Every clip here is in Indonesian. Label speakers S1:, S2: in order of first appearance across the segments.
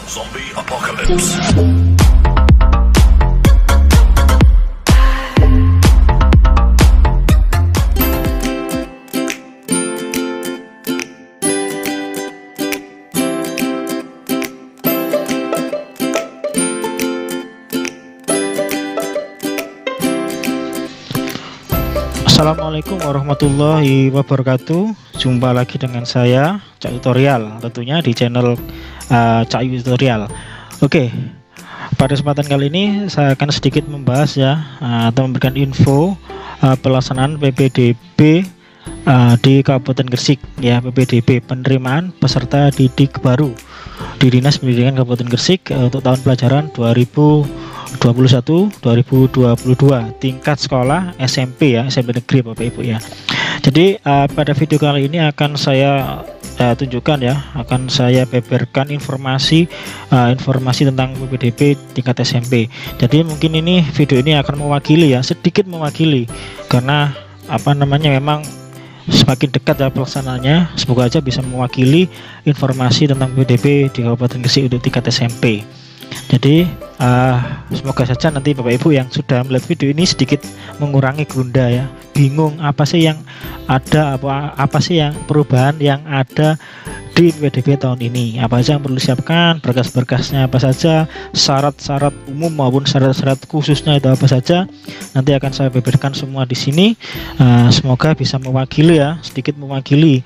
S1: Zombie Apocalypse.
S2: Assalamualaikum warahmatullahi wabarakatuh. Jumpa lagi dengan saya Cak Tutorial, tentunya di channel Cak Tutorial. Oke, pada kesempatan kali ini saya akan sedikit membahas ya, atau memberikan info pelaksanaan PPDB di Kabupaten Gresik ya. PPDB, penerimaan peserta didik baru di Dinas Pendidikan Kabupaten Gresik untuk tahun pelajaran 2021-2022 tingkat sekolah SMP ya, SMP negeri Bapak Ibu ya. Jadi pada video kali ini akan saya tunjukkan ya, akan saya beberkan informasi tentang PPDB tingkat SMP. Jadi mungkin ini video ini akan mewakili ya, sedikit mewakili, karena memang semakin dekat ya pelaksanaannya. Semoga aja bisa mewakili informasi tentang PPDB di Kabupaten Gresik untuk tingkat SMP. Jadi semoga saja nanti Bapak Ibu yang sudah melihat video ini sedikit mengurangi gundah ya, bingung apa sih yang ada, apa sih yang perubahan yang ada di PPDB tahun ini, apa saja yang perlu disiapkan, berkas-berkasnya apa saja, syarat-syarat umum maupun syarat-syarat khususnya itu apa saja, nanti akan saya beberkan semua di sini. Semoga bisa mewakili ya, sedikit mewakili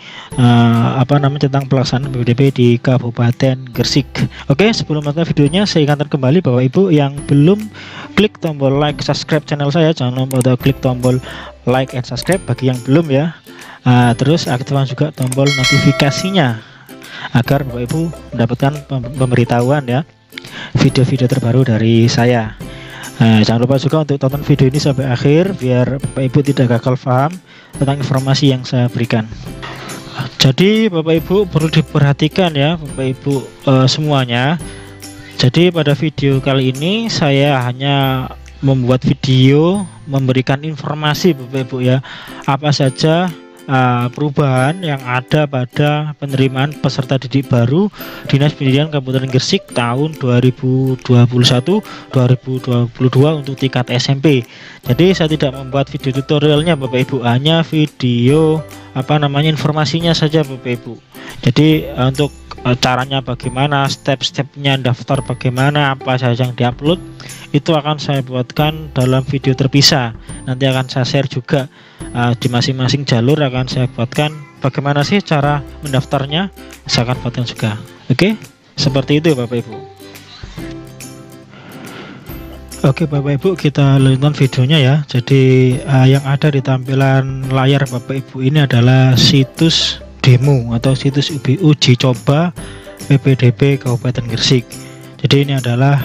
S2: tentang pelaksanaan PPDB di Kabupaten Gresik. Oke, sebelum menonton videonya saya ingatkan kembali Bapak Ibu yang belum klik tombol like, subscribe channel saya, jangan lupa klik tombol like and subscribe bagi yang belum ya. Terus aktifkan juga tombol notifikasinya agar Bapak Ibu mendapatkan pemberitahuan ya, video-video terbaru dari saya. Jangan lupa juga untuk tonton video ini sampai akhir biar Bapak Ibu tidak gagal paham tentang informasi yang saya berikan. Jadi Bapak Ibu perlu diperhatikan ya Bapak Ibu semuanya. Jadi pada video kali ini saya hanya membuat video memberikan informasi Bapak Ibu ya, apa saja perubahan yang ada pada penerimaan peserta didik baru Dinas Pendidikan Kabupaten Gresik tahun 2021-2022 untuk tingkat SMP. Jadi saya tidak membuat video tutorialnya Bapak Ibu, hanya video informasinya saja Bapak Ibu. Jadi untuk caranya bagaimana, step-stepnya daftar bagaimana, apa saja yang diupload, itu akan saya buatkan dalam video terpisah. Nanti akan saya share juga di masing-masing jalur, akan saya buatkan bagaimana sih cara mendaftarnya, saya akan buatkan juga. Oke, seperti itu Bapak Ibu. Oke Bapak Ibu, kita lanjutkan videonya ya. Jadi yang ada di tampilan layar Bapak Ibu ini adalah situs demo atau situs uji coba PPDB Kabupaten Gresik. Jadi ini adalah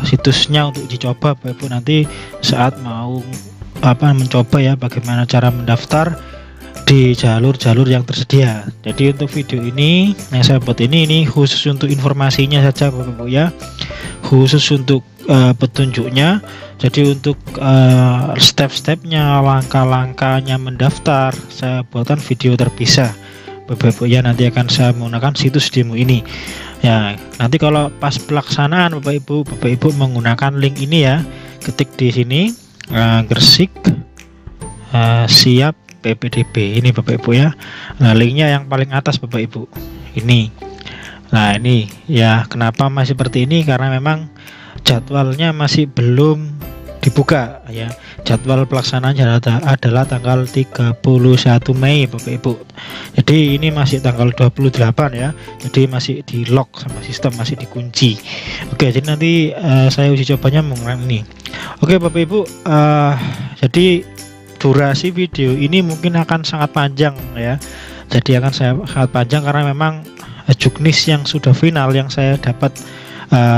S2: situsnya untuk uji coba Bapak Ibu, nanti saat mau mencoba ya bagaimana cara mendaftar di jalur-jalur yang tersedia. Jadi untuk video ini yang saya buat ini khusus untuk informasinya saja Bapak Ibu ya, khusus untuk petunjuknya. Jadi untuk step-stepnya, langkah-langkahnya mendaftar, saya buatkan video terpisah Bapak Ibu ya. Nanti akan saya menggunakan situs demo ini ya. Nanti kalau pas pelaksanaan Bapak Ibu menggunakan link ini ya, ketik di sini Gresik siap PPDB ini Bapak Ibu ya. Nah, linknya yang paling atas Bapak Ibu ini. Nah ini ya, kenapa masih seperti ini, karena memang jadwalnya masih belum dibuka ya. Jadwal pelaksanaannya adalah tanggal 31 Mei Bapak Ibu. Jadi ini masih tanggal 28 ya. Jadi masih di lock sama sistem, masih dikunci. Oke, jadi nanti saya uji cobanya menggunakan ini. Oke Bapak Ibu, jadi durasi video ini mungkin akan sangat panjang ya. Jadi akan sangat panjang karena memang juknis yang sudah final yang saya dapat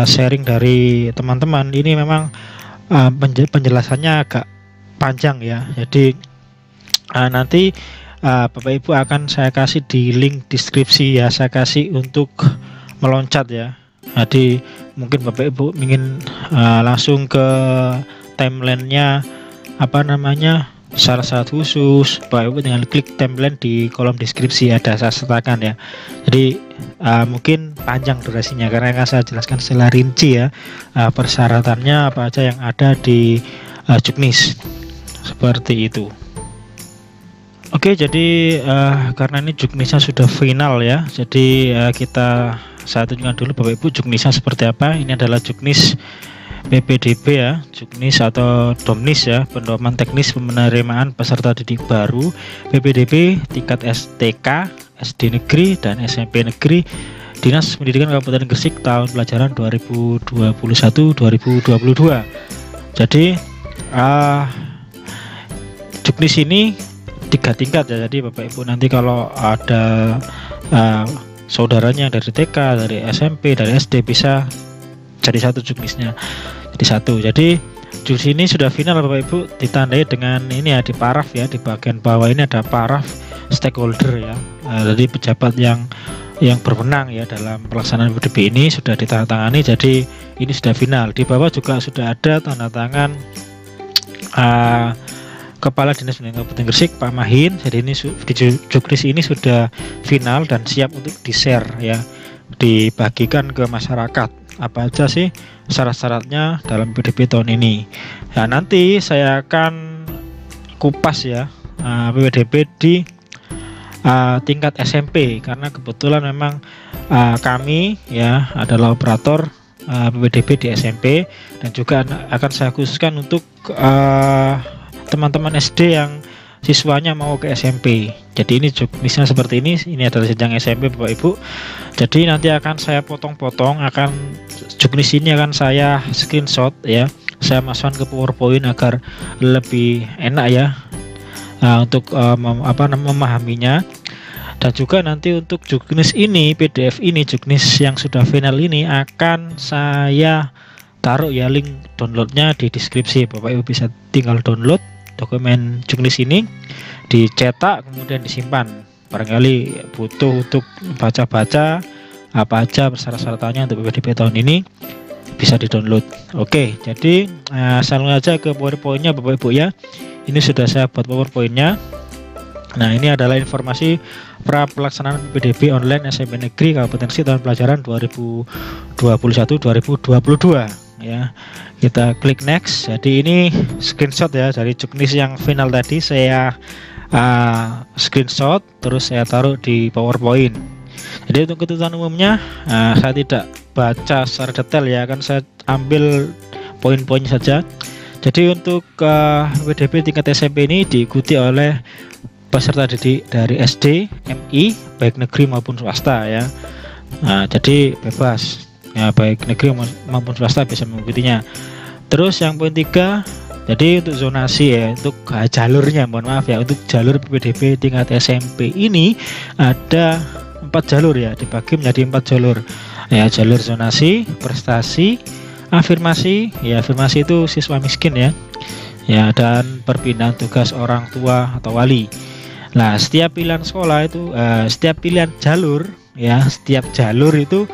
S2: sharing dari teman-teman ini memang penjelasannya agak panjang ya. Jadi nanti Bapak Ibu akan saya kasih di link deskripsi ya, saya kasih untuk meloncat ya. Jadi mungkin Bapak Ibu ingin langsung ke timelinenya syarat-syarat khusus, Bapak Ibu tinggal klik timeline di kolom deskripsi, ada saya sertakan ya. Jadi mungkin panjang durasinya karena akan saya jelaskan secara rinci ya, persyaratannya apa aja yang ada di Juknis, seperti itu. Oke, jadi karena ini Juknisnya sudah final ya, jadi saya tunjukkan dulu Bapak Ibu Juknisnya seperti apa. Ini adalah Juknis PPDB ya, Juknis atau Domnis ya, Pedoman Teknis Penerimaan Peserta Didik Baru PPDB tingkat STK, SD Negeri dan SMP Negeri Dinas Pendidikan Kabupaten Gresik tahun pelajaran 2021-2022. Jadi Juknis ini 3 tingkat ya, jadi Bapak Ibu nanti kalau ada saudaranya dari TK, dari SMP, dari SD bisa jadi satu Juknisnya, jadi satu. Jadi Juknis ini sudah final Bapak Ibu, ditandai dengan ini ya, di paraf ya, di bagian bawah ini ada paraf stakeholder ya, jadi pejabat yang berwenang ya dalam pelaksanaan PDB ini sudah ditandatangani, jadi ini sudah final. Di bawah juga sudah ada tanda tangan Kepala Dinas Pendidikan Kabupaten Gresik Pak Mahin. Jadi ini Juknis ini sudah final dan siap untuk di-share ya, dibagikan ke masyarakat. Apa aja sih syarat-syaratnya dalam PDB tahun ini. Nah, nanti saya akan kupas ya PDB di tingkat SMP, karena kebetulan memang kami ya adalah operator PDB di SMP, dan juga akan saya khususkan untuk teman-teman SD yang siswanya mau ke SMP. Jadi ini Juknisnya seperti ini adalah jenjang SMP Bapak Ibu. Jadi nanti akan saya potong-potong, Juknis ini akan saya screenshot ya, saya masukkan ke PowerPoint agar lebih enak ya untuk memahaminya. Dan juga nanti untuk Juknis ini, PDF ini, Juknis yang sudah final ini akan saya taruh ya link downloadnya di deskripsi. Bapak Ibu bisa tinggal download dokumen Juknis ini, dicetak kemudian disimpan. Barangkali butuh untuk baca-baca apa aja syarat-syaratnya untuk PDB tahun ini, bisa di-download. Oke, jadi langsung aja ke PowerPoint-nya Bapak Ibu ya. Ini sudah saya buat PowerPoint-nya. Nah, ini adalah informasi pra pelaksanaan PDB online SMP Negeri Kabupaten Gresik tahun pelajaran 2021-2022 ya. Kita klik next. Jadi ini screenshot ya dari Juknis yang final tadi, saya screenshot terus saya taruh di PowerPoint. Jadi untuk ketentuan umumnya saya tidak baca secara detail ya, kan saya ambil poin-poin saja. Jadi untuk PDB tingkat SMP ini diikuti oleh peserta didik dari SD, MI, baik negeri maupun swasta ya. Nah, jadi bebas ya, baik negeri maupun swasta bisa mengikutinya. Terus yang poin 3, jadi untuk zonasi ya, untuk jalurnya, mohon maaf ya, untuk jalur PDB tingkat SMP ini ada 4 jalur ya, dibagi menjadi 4 jalur ya. Jalur zonasi, prestasi, afirmasi ya, afirmasi itu siswa miskin ya, dan perpindahan tugas orang tua atau wali. Nah, setiap pilihan sekolah itu setiap pilihan jalur ya, setiap jalur itu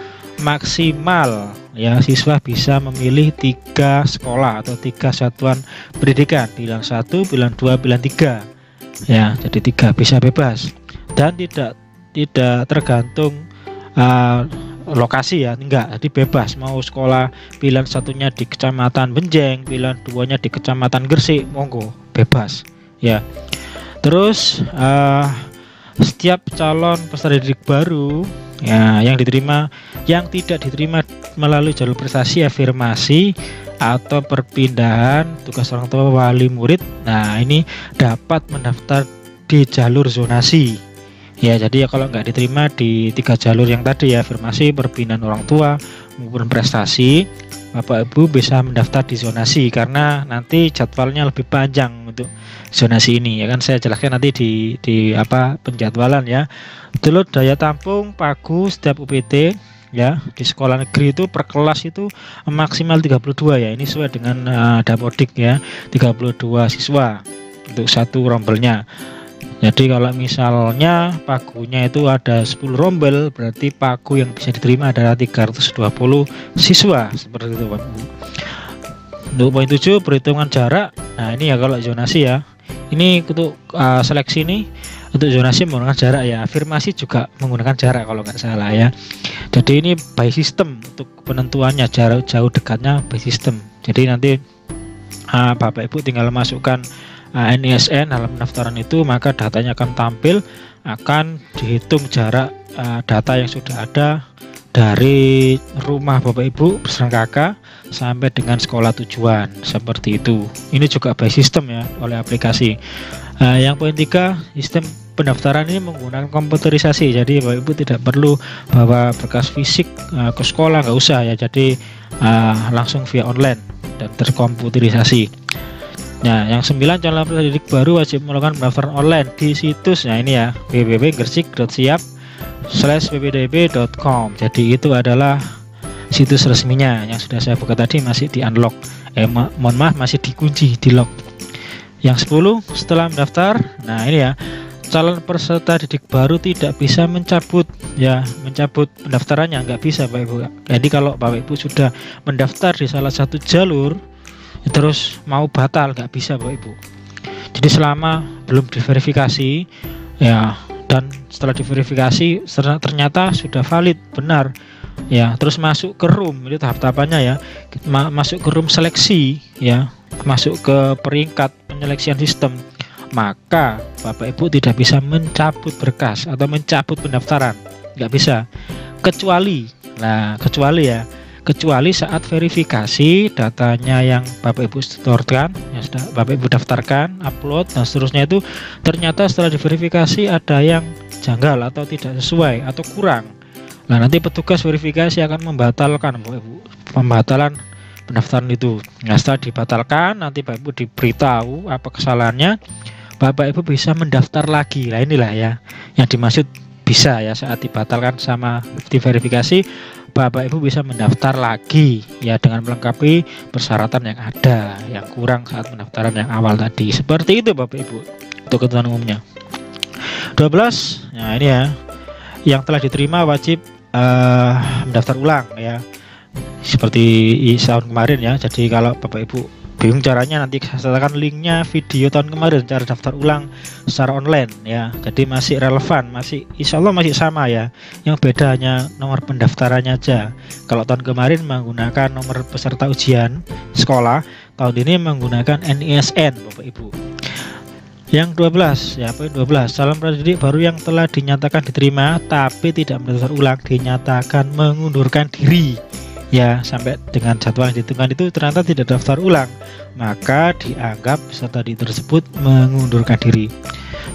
S2: maksimal ya, siswa bisa memilih 3 sekolah atau 3 satuan pendidikan, pilihan 1, pilihan 2, pilihan 3 ya. Jadi 3 bisa bebas dan tidak tergantung lokasi ya, enggak. Jadi bebas mau sekolah pilihan satunya di Kecamatan Benjeng, pilihan 2-nya di Kecamatan Gresik, monggo bebas ya. Terus setiap calon peserta didik baru ya yang tidak diterima melalui jalur prestasi, afirmasi atau perpindahan tugas orang tua wali murid, nah ini dapat mendaftar di jalur zonasi ya. Jadi ya kalau nggak diterima di 3 jalur yang tadi ya, afirmasi, perpindahan orang tua maupun prestasi, Bapak Ibu bisa mendaftar di zonasi, karena nanti jadwalnya lebih panjang untuk zonasi ini ya, kan saya jelaskan nanti di penjadwalan ya. Dulu daya tampung pagu setiap UPT ya di sekolah negeri itu per kelas itu maksimal 32 ya, ini sesuai dengan Dapodik ya, 32 siswa untuk satu rombelnya. Jadi kalau misalnya pagunya itu ada 10 rombel, berarti pagu yang bisa diterima adalah 320 siswa, seperti itu Pak. Untuk poin 7, perhitungan jarak. Nah, ini ya kalau zonasi ya, Ini untuk seleksi nih, untuk zonasi menggunakan jarak ya, afirmasi juga menggunakan jarak kalau nggak salah ya. Jadi ini by system untuk penentuannya, jarak jauh dekatnya by system. Jadi nanti Bapak Ibu tinggal masukkan NISN dalam pendaftaran itu, maka datanya akan tampil, akan dihitung jarak data yang sudah ada dari rumah Bapak Ibu bersama kakak sampai dengan sekolah tujuan, seperti itu. Ini juga by system ya, oleh aplikasi. Yang poin 3, sistem pendaftaran ini menggunakan komputerisasi, jadi Bapak Ibu tidak perlu bawa berkas fisik ke sekolah, nggak usah ya. Jadi langsung via online dan terkomputerisasi. Nah, yang 9, calon peserta didik baru wajib melakukan pendaftaran online di situs. Nah, ini ya, www.gersik.siap/ppdb.com. Jadi itu adalah situs resminya yang sudah saya buka tadi, masih di unlock. Mohon maaf, masih dikunci, di lock. Yang 10, setelah mendaftar, nah ini ya, calon peserta didik baru tidak bisa mencabut pendaftarannya, nggak bisa Bapak Ibu. Jadi kalau Bapak Ibu sudah mendaftar di salah satu jalur terus mau batal, nggak bisa Bapak Ibu. Jadi selama belum diverifikasi ya, dan setelah diverifikasi ternyata sudah valid, benar ya, terus masuk ke room, ini tahap-tahapannya ya, masuk ke room seleksi ya, masuk ke peringkat penyeleksian sistem, maka Bapak Ibu tidak bisa mencabut berkas atau mencabut pendaftaran, nggak bisa, kecuali saat verifikasi datanya yang Bapak Ibu setorkan, yang sudah Bapak Ibu daftarkan, upload dan seterusnya, itu ternyata setelah diverifikasi ada yang janggal atau tidak sesuai atau kurang. Nah, nanti petugas verifikasi akan membatalkan Bapak Ibu, pembatalan pendaftaran itu. Nah, setelah dibatalkan, nanti Bapak Ibu diberitahu apa kesalahannya, Bapak Ibu bisa mendaftar lagi. Nah, inilah ya yang dimaksud bisa ya, saat dibatalkan sama diverifikasi, Bapak Ibu bisa mendaftar lagi ya, dengan melengkapi persyaratan yang ada yang kurang saat pendaftaran yang awal tadi. Seperti itu Bapak Ibu untuk ketentuan umumnya. 12, nah ini ya, yang telah diterima wajib mendaftar ulang ya, seperti tahun kemarin ya. Jadi kalau Bapak Ibu bingung caranya, nanti saya sertakan linknya video tahun kemarin, cara daftar ulang secara online ya. Jadi masih relevan, masih insya Allah masih sama ya, yang beda hanya nomor pendaftarannya aja. Kalau tahun kemarin menggunakan nomor peserta ujian sekolah, tahun ini menggunakan NISN Bapak Ibu. Yang 12 ya, poin 12, calon peserta didik baru yang telah dinyatakan diterima tapi tidak mendaftar ulang dinyatakan mengundurkan diri ya, sampai dengan jadwal yang ditentukan itu ternyata tidak daftar ulang, maka dianggap peserta didik tersebut mengundurkan diri.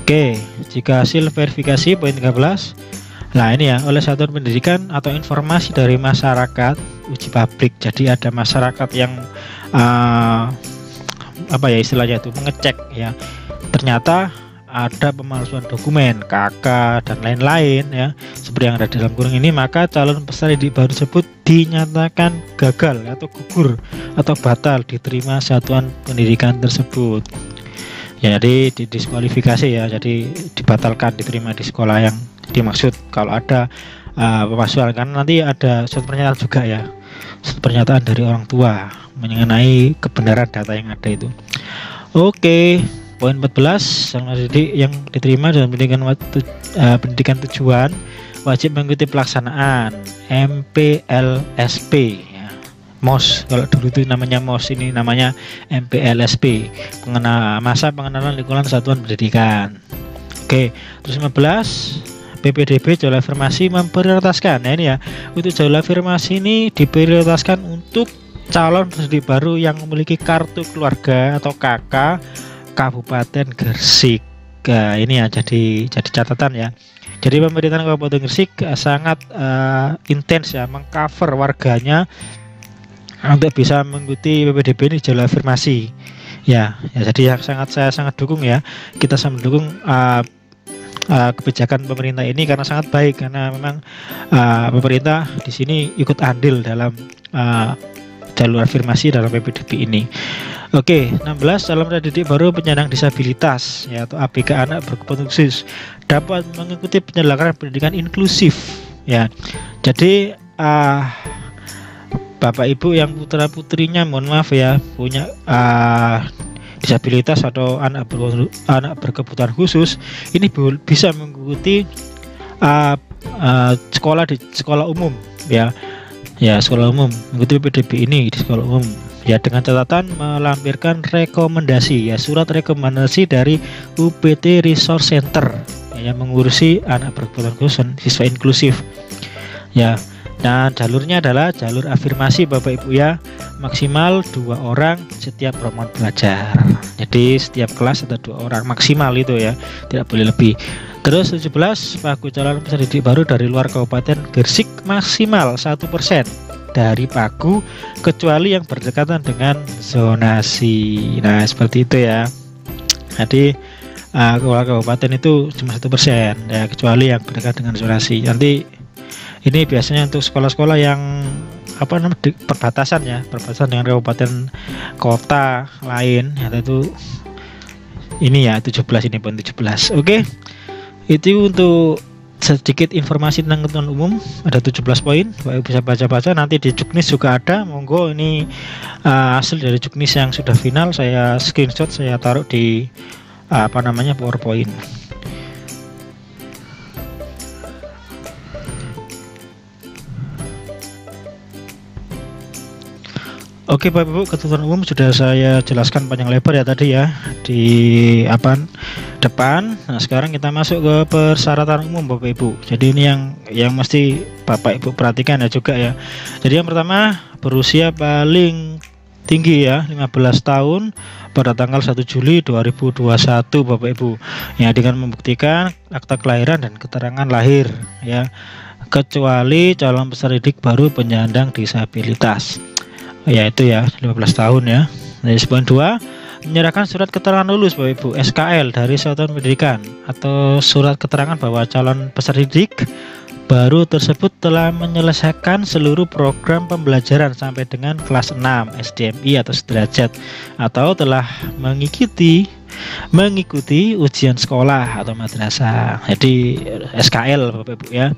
S2: Oke, jika hasil verifikasi poin 13, nah ini ya, oleh satuan pendidikan atau informasi dari masyarakat uji publik. Jadi ada masyarakat yang apa ya istilahnya itu, mengecek ya, ternyata ada pemalsuan dokumen, KK dan lain-lain ya, seperti yang ada dalam kurung ini, maka calon peserta didik baru tersebut dinyatakan gagal atau gugur atau batal diterima satuan pendidikan tersebut ya. Jadi didiskualifikasi ya, jadi dibatalkan diterima di sekolah yang dimaksud. Kalau ada pemalsuan, karena nanti ada surat pernyataan juga ya, surat pernyataan dari orang tua mengenai kebenaran data yang ada itu. Oke, poin 14, calon didik yang diterima dalam pendidikan tujuan wajib mengikuti pelaksanaan MPLSP ya. MOS, kalau dulu itu namanya MOS, ini namanya MPLSP, masa pengenalan lingkungan satuan pendidikan. Oke, terus 15, PPDB jalur afirmasi memprioritaskan. Nah ini ya, untuk jalur afirmasi ini diprioritaskan untuk calon peserta didik baru yang memiliki kartu keluarga atau KK Kabupaten Gersik. Ini ya, jadi catatan ya. Jadi pemerintahan Kabupaten Gersik sangat intens ya, mengcover warganya untuk bisa mengikuti PPDB ini jalur afirmasi ya. Jadi saya sangat dukung ya, kita sangat mendukung kebijakan pemerintah ini karena sangat baik, karena memang pemerintah di sini ikut andil dalam jalur afirmasi dalam PPDB ini. Oke, 16, calon peserta didik baru penyandang disabilitas ya, atau ABK anak berkebutuhan khusus dapat mengikuti penyelenggaraan pendidikan inklusif ya. Jadi Bapak Ibu yang putra putrinya mohon maaf ya punya disabilitas atau anak berkebutuhan khusus ini bisa mengikuti sekolah umum ya, sekolah umum, mengikuti PPDB ini di sekolah umum ya, dengan catatan melampirkan rekomendasi ya, surat rekomendasi dari UPT Resource Center ya, yang mengurusi anak berkebutuhan khusus siswa inklusif ya. Dan jalurnya adalah jalur afirmasi Bapak Ibu ya, maksimal 2 orang setiap rombongan belajar. Jadi setiap kelas ada 2 orang maksimal itu ya, tidak boleh lebih. Terus 17, pagu calon peserta didik baru dari luar Kabupaten Gresik maksimal 1% dari pagu kecuali yang berdekatan dengan zonasi. Nah seperti itu ya. Jadi keluar kabupaten itu cuma 1% ya, kecuali yang berdekat dengan zonasi. Nanti ini biasanya untuk sekolah-sekolah yang perbatasan ya, perbatasan dengan kabupaten kota lain ya, itu ini ya 17, ini pun 17. Oke. Itu untuk sedikit informasi tentang ketentuan umum, ada 17 poin. Bapak bisa baca-baca, nanti di Juknis juga ada. Monggo, ini hasil dari Juknis yang sudah final, saya screenshot, saya taruh di PowerPoint. Oke Bapak Ibu, ketentuan umum sudah saya jelaskan panjang lebar ya tadi ya di depan. Nah sekarang kita masuk ke persyaratan umum Bapak Ibu. Jadi ini yang mesti Bapak Ibu perhatikan ya juga ya. Jadi yang pertama, berusia paling tinggi ya 15 tahun pada tanggal 1 Juli 2021 Bapak Ibu ya, dengan membuktikan akta kelahiran dan keterangan lahir ya, kecuali calon peserta didik baru penyandang disabilitas. Ya itu ya 15 tahun ya. Dari poin 2, menyerahkan surat keterangan lulus Bapak Ibu SKL dari satuan pendidikan atau surat keterangan bahwa calon peserta didik baru tersebut telah menyelesaikan seluruh program pembelajaran sampai dengan kelas 6 SDMI atau sederajat, atau telah mengikuti ujian sekolah atau madrasah. Jadi SKL Bapak Ibu ya.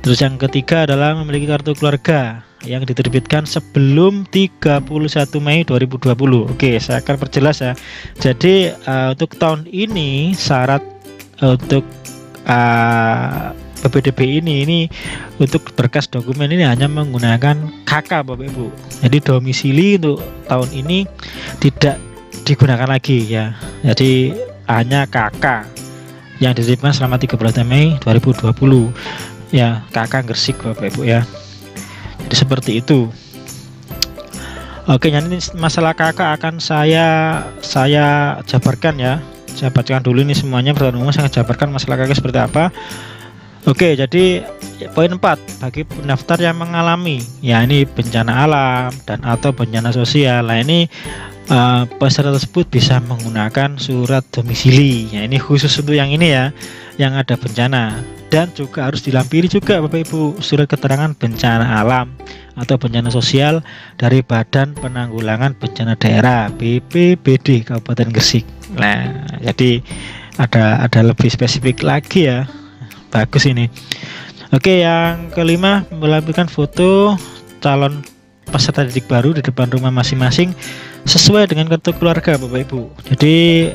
S2: Terus yang ketiga adalah memiliki kartu keluarga yang diterbitkan sebelum 31 Mei 2020. Oke, saya akan perjelas ya. Jadi untuk tahun ini syarat untuk PPDB ini untuk berkas dokumen ini hanya menggunakan KK Bapak Ibu. Jadi domisili untuk tahun ini tidak digunakan lagi ya. Jadi hanya KK yang diterima selama 31 Mei 2020 ya, KK Gresik Bapak Ibu ya. Jadi seperti itu. Oke, nanti masalah KK akan saya jabarkan ya. Saya bacakan dulu ini semuanya, pertanyaan umum saya jabarkan masalah KK seperti apa. Oke, jadi poin 4, bagi pendaftar yang mengalami ya ini bencana alam dan atau bencana sosial. Nah ini peserta tersebut bisa menggunakan surat domisili ya, ini khusus untuk yang ini ya, yang ada bencana. Dan juga harus dilampiri juga Bapak Ibu surat keterangan bencana alam atau bencana sosial dari Badan Penanggulangan Bencana Daerah BPBD Kabupaten Gresik. Nah jadi ada lebih spesifik lagi ya, bagus ini. Oke, yang kelima, melampirkan foto calon peserta didik baru di depan rumah masing-masing sesuai dengan kartu keluarga Bapak Ibu. Jadi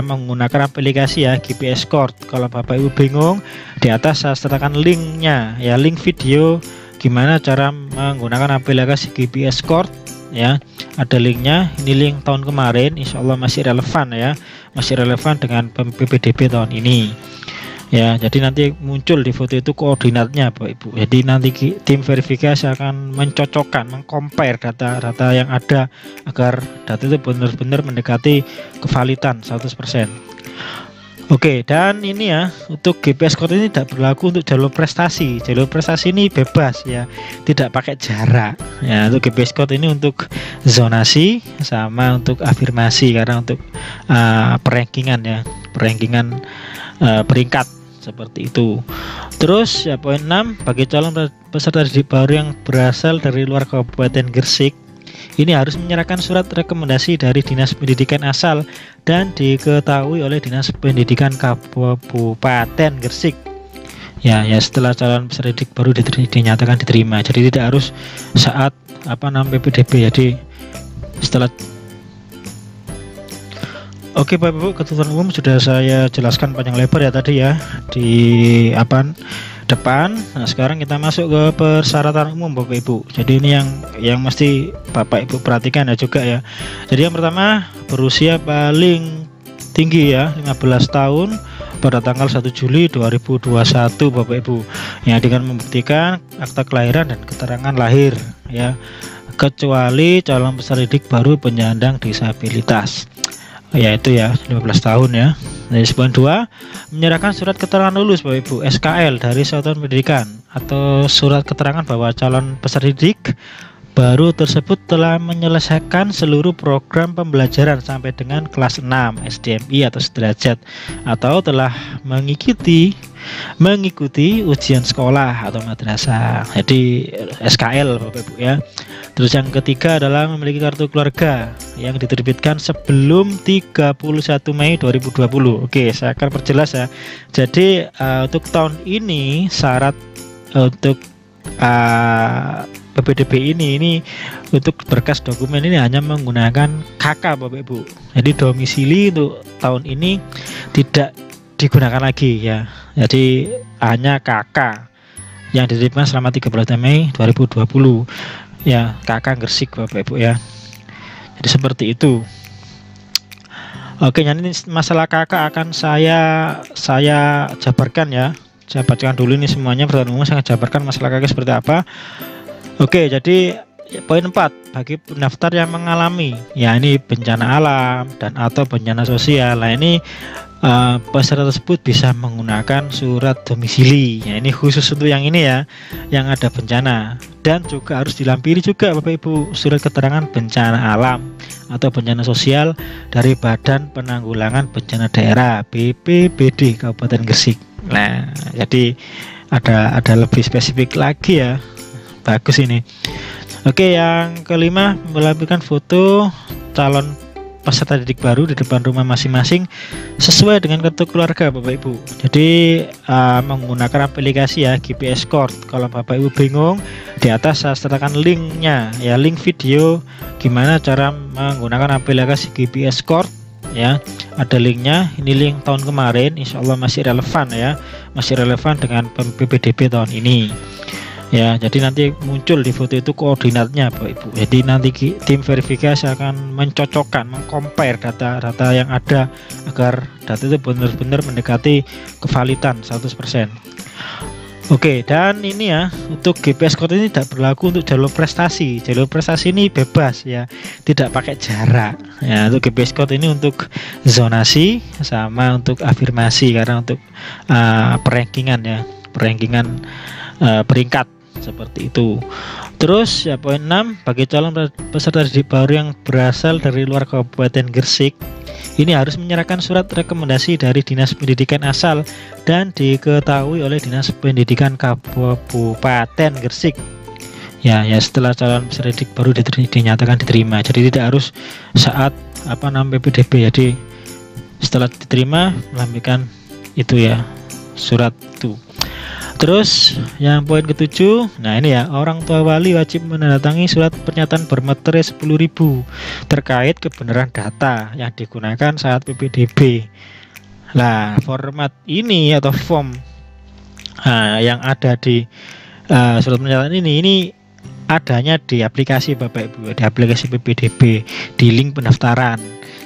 S2: menggunakan aplikasi ya GPS Court. Kalau Bapak Ibu bingung, di atas saya sertakan linknya ya, link video gimana cara menggunakan aplikasi GPS Court ya, ada linknya. Ini link tahun kemarin, insya Allah masih relevan ya, masih relevan dengan PPDB tahun ini ya. Jadi nanti muncul di foto itu koordinatnya Bapak Ibu. Jadi nanti tim verifikasi akan mencocokkan, mengcompare data-data yang ada agar data itu benar-benar mendekati kevalidan 100%. Oke, dan ini ya, untuk GPS Code ini tidak berlaku untuk jalur prestasi. Jalur prestasi ini bebas ya, tidak pakai jarak ya. Untuk GPS Code ini untuk zonasi sama untuk afirmasi, karena untuk perankingan ya, perankingan peringkat seperti itu. Terus ya poin 6, bagi calon peserta didik baru yang berasal dari luar Kabupaten Gresik, ini harus menyerahkan surat rekomendasi dari Dinas Pendidikan asal dan diketahui oleh Dinas Pendidikan Kabupaten Gresik. Ya setelah calon peserta didik baru dinyatakan diterima. Jadi tidak harus saat PPDB. Jadi setelah Oke Bapak Ibu, ketentuan umum sudah saya jelaskan panjang lebar ya tadi ya di depan. Nah, sekarang kita masuk ke persyaratan umum Bapak Ibu. Jadi ini yang mesti Bapak Ibu perhatikan ya juga ya. Jadi yang pertama, berusia paling tinggi ya 15 tahun pada tanggal 1 Juli 2021 Bapak Ibu, yang dengan membuktikan akta kelahiran dan keterangan lahir ya, kecuali calon peserta didik baru penyandang disabilitas, yaitu ya 15 tahun ya. Dari poin 2, menyerahkan surat keterangan lulus Bapak Ibu SKL dari satuan pendidikan atau surat keterangan bahwa calon peserta didik baru tersebut telah menyelesaikan seluruh program pembelajaran sampai dengan kelas 6 SDMI atau sederajat, atau telah mengikuti ujian sekolah atau madrasah. Jadi SKL Bapak Ibu ya. Terus yang ketiga adalah memiliki kartu keluarga yang diterbitkan sebelum 31 Mei 2020. Oke, saya akan perjelas ya. Jadi untuk tahun ini syarat untuk PPDB ini untuk berkas dokumen ini hanya menggunakan KK Bapak Ibu. Jadi domisili untuk tahun ini tidak digunakan lagi ya. Jadi hanya KK yang diterima selama 31 Mei 2020 ya, KK Gresik Bapak Ibu ya. Jadi seperti itu. Oke, ini masalah KK akan saya jabarkan ya. Saya bacakan dulu ini semuanya, pertanyaan umum saya jabarkan masalah KK seperti apa. Oke, jadi poin 4, bagi pendaftar yang mengalami ya ini bencana alam dan atau bencana sosial. Nah ini peserta tersebut bisa menggunakan surat domisili ya, ini khusus untuk yang ini ya, yang ada bencana. Dan juga harus dilampiri juga Bapak Ibu surat keterangan bencana alam atau bencana sosial dari Badan Penanggulangan Bencana Daerah BPBD Kabupaten Gresik. Nah jadi ada lebih spesifik lagi ya, bagus ini. Oke, yang kelima, melampirkan foto calon peserta didik baru di depan rumah masing-masing sesuai dengan kartu keluarga Bapak Ibu. Jadi menggunakan aplikasi ya GPS Court. Kalau Bapak Ibu bingung, di atas saya sertakan linknya ya, link video gimana cara menggunakan aplikasi GPS Court ya, ada linknya. Ini link tahun kemarin, insya Allah masih relevan ya, masih relevan dengan PPDB tahun ini ya. Jadi nanti muncul di foto itu koordinatnya Bapak Ibu. Jadi nanti tim verifikasi akan mencocokkan, mengcompare data-data yang ada agar data itu benar-benar mendekati kevalidan 100%. Oke, dan ini ya, untuk GPS code ini tidak berlaku untuk jalur prestasi. Jalur prestasi ini bebas ya, tidak pakai jarak ya. Untuk GPS code ini untuk zonasi sama untuk afirmasi, karena untuk perankingan ya, perankingan peringkat seperti itu. Terus ya poin 6, bagi calon peserta didik baru yang berasal dari luar Kabupaten Gresik, ini harus menyerahkan surat rekomendasi dari Dinas Pendidikan asal dan diketahui oleh Dinas Pendidikan Kabupaten Gresik. Ya setelah calon peserta didik baru dinyatakan diterima. Jadi tidak harus saat PPDB. Jadi setelah diterima melampirkan itu ya, surat itu. Terus yang poin ke-7, nah ini ya, orang tua wali wajib menandatangani surat pernyataan bermaterai 10.000 terkait kebenaran data yang digunakan saat PPDB. Nah, format ini atau form yang ada di surat pernyataan ini adanya di aplikasi Bapak Ibu, di aplikasi PPDB, di link pendaftaran.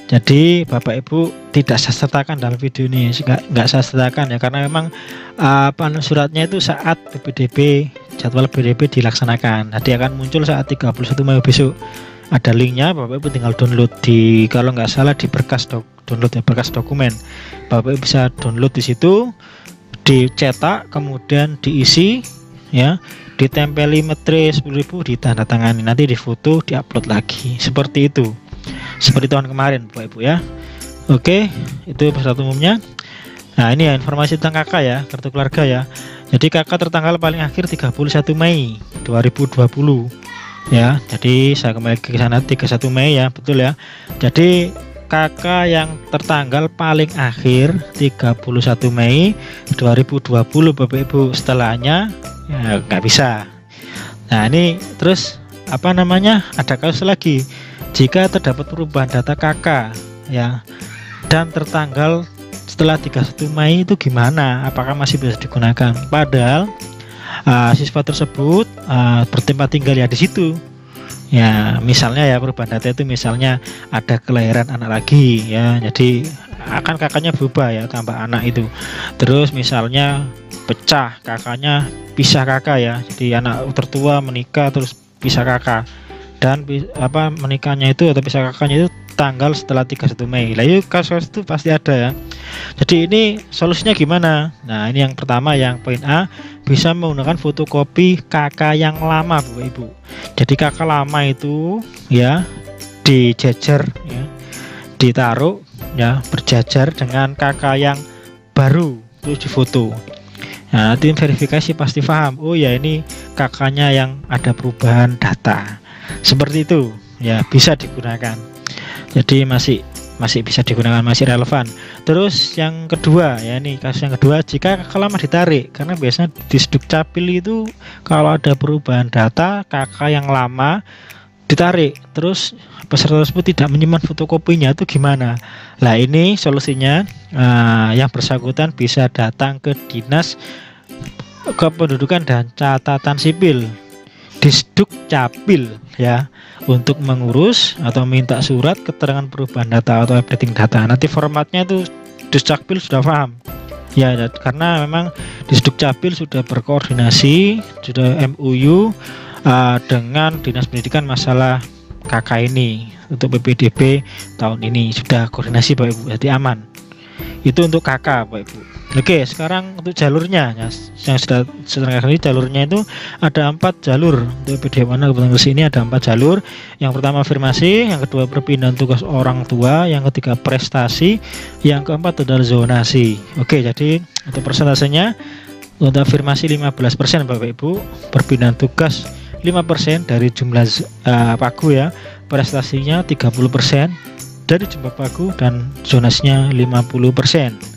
S2: Jadi Bapak Ibu tidak saya sertakan dalam video ini, nggak saya sertakan ya, karena memang suratnya itu saat PPDB, jadwal PPDB dilaksanakan. Nanti akan muncul saat 31 Mei besok. Ada linknya, Bapak Ibu tinggal download di, kalau nggak salah di berkas download ya, berkas dokumen. Bapak Ibu bisa download di situ, dicetak, kemudian diisi ya, ditempeli materai 10.000, ditandatangani, nanti difoto, diupload lagi, seperti itu. Seperti tahun kemarin Bapak Ibu ya. Oke, itu persyarat umumnya. Nah ini ya informasi tentang KK ya, kartu keluarga ya. Jadi KK tertanggal paling akhir 31 Mei 2020 ya. Jadi saya kembali ke sana 31 Mei ya, betul ya. Jadi KK yang tertanggal paling akhir 31 Mei 2020 Bapak Ibu, setelahnya ya nggak bisa. Nah ini terus ada kasus lagi, jika terdapat perubahan data KK ya, dan tertanggal setelah 31 Mei itu gimana, apakah masih bisa digunakan, padahal siswa tersebut bertempat tinggal ya di situ ya. Misalnya ya perubahan data itu misalnya ada kelahiran anak lagi ya, jadi akan kakaknya berubah ya, tambah anak itu. Terus misalnya pecah, kakaknya pisah kakak ya, jadi anak tertua menikah terus pisah kakak, dan menikahnya itu atau pisah kakaknya itu tanggal setelah 31 Mei. Lah itu kasus itu pasti ada ya. Jadi ini solusinya gimana? Nah, ini yang pertama, yang poin A, bisa menggunakan fotokopi KK yang lama, Bapak Ibu. Jadi KK lama itu ya dijejer ya, ditaruh ya berjajar dengan KK yang baru, terus difoto. Nah, nanti verifikasi pasti paham, oh ya ini kakaknya yang ada perubahan data. Seperti itu ya, bisa digunakan. Jadi masih bisa digunakan, masih relevan. Terus yang kedua ya, ini kasus yang kedua, jika kakak lama ditarik, karena biasanya di Sdukcapil itu kalau ada perubahan data kakak yang lama ditarik, terus peserta tersebut tidak menyimpan fotokopinya, itu gimana? Lah ini solusinya, yang bersangkutan bisa datang ke Dinas Kependudukan dan Catatan Sipil di Sdukcapil ya, untuk mengurus atau minta surat keterangan perubahan data atau updating data. Nanti formatnya itu Dukcapil sudah paham ya, karena memang di Sdukcapil sudah berkoordinasi, sudah MOU dengan Dinas Pendidikan masalah KK ini untuk PPDB tahun ini, sudah koordinasi Bapak Ibu, jadi aman. Itu untuk KK Bapak Ibu. Oke, sekarang untuk jalurnya ya, yang sudah kali jalurnya itu ada 4 jalur untuk PDM-1 Kabupaten Gresik ini, ada 4 jalur. Yang pertama afirmasi, yang kedua perpindahan tugas orang tua, yang ketiga prestasi, yang keempat adalah zonasi. Oke, jadi untuk persentasenya, untuk afirmasi 15% Bapak Ibu, perpindahan tugas 5% dari jumlah pagu ya, prestasinya 30% dari jumlah pagu, dan zonasinya 50%.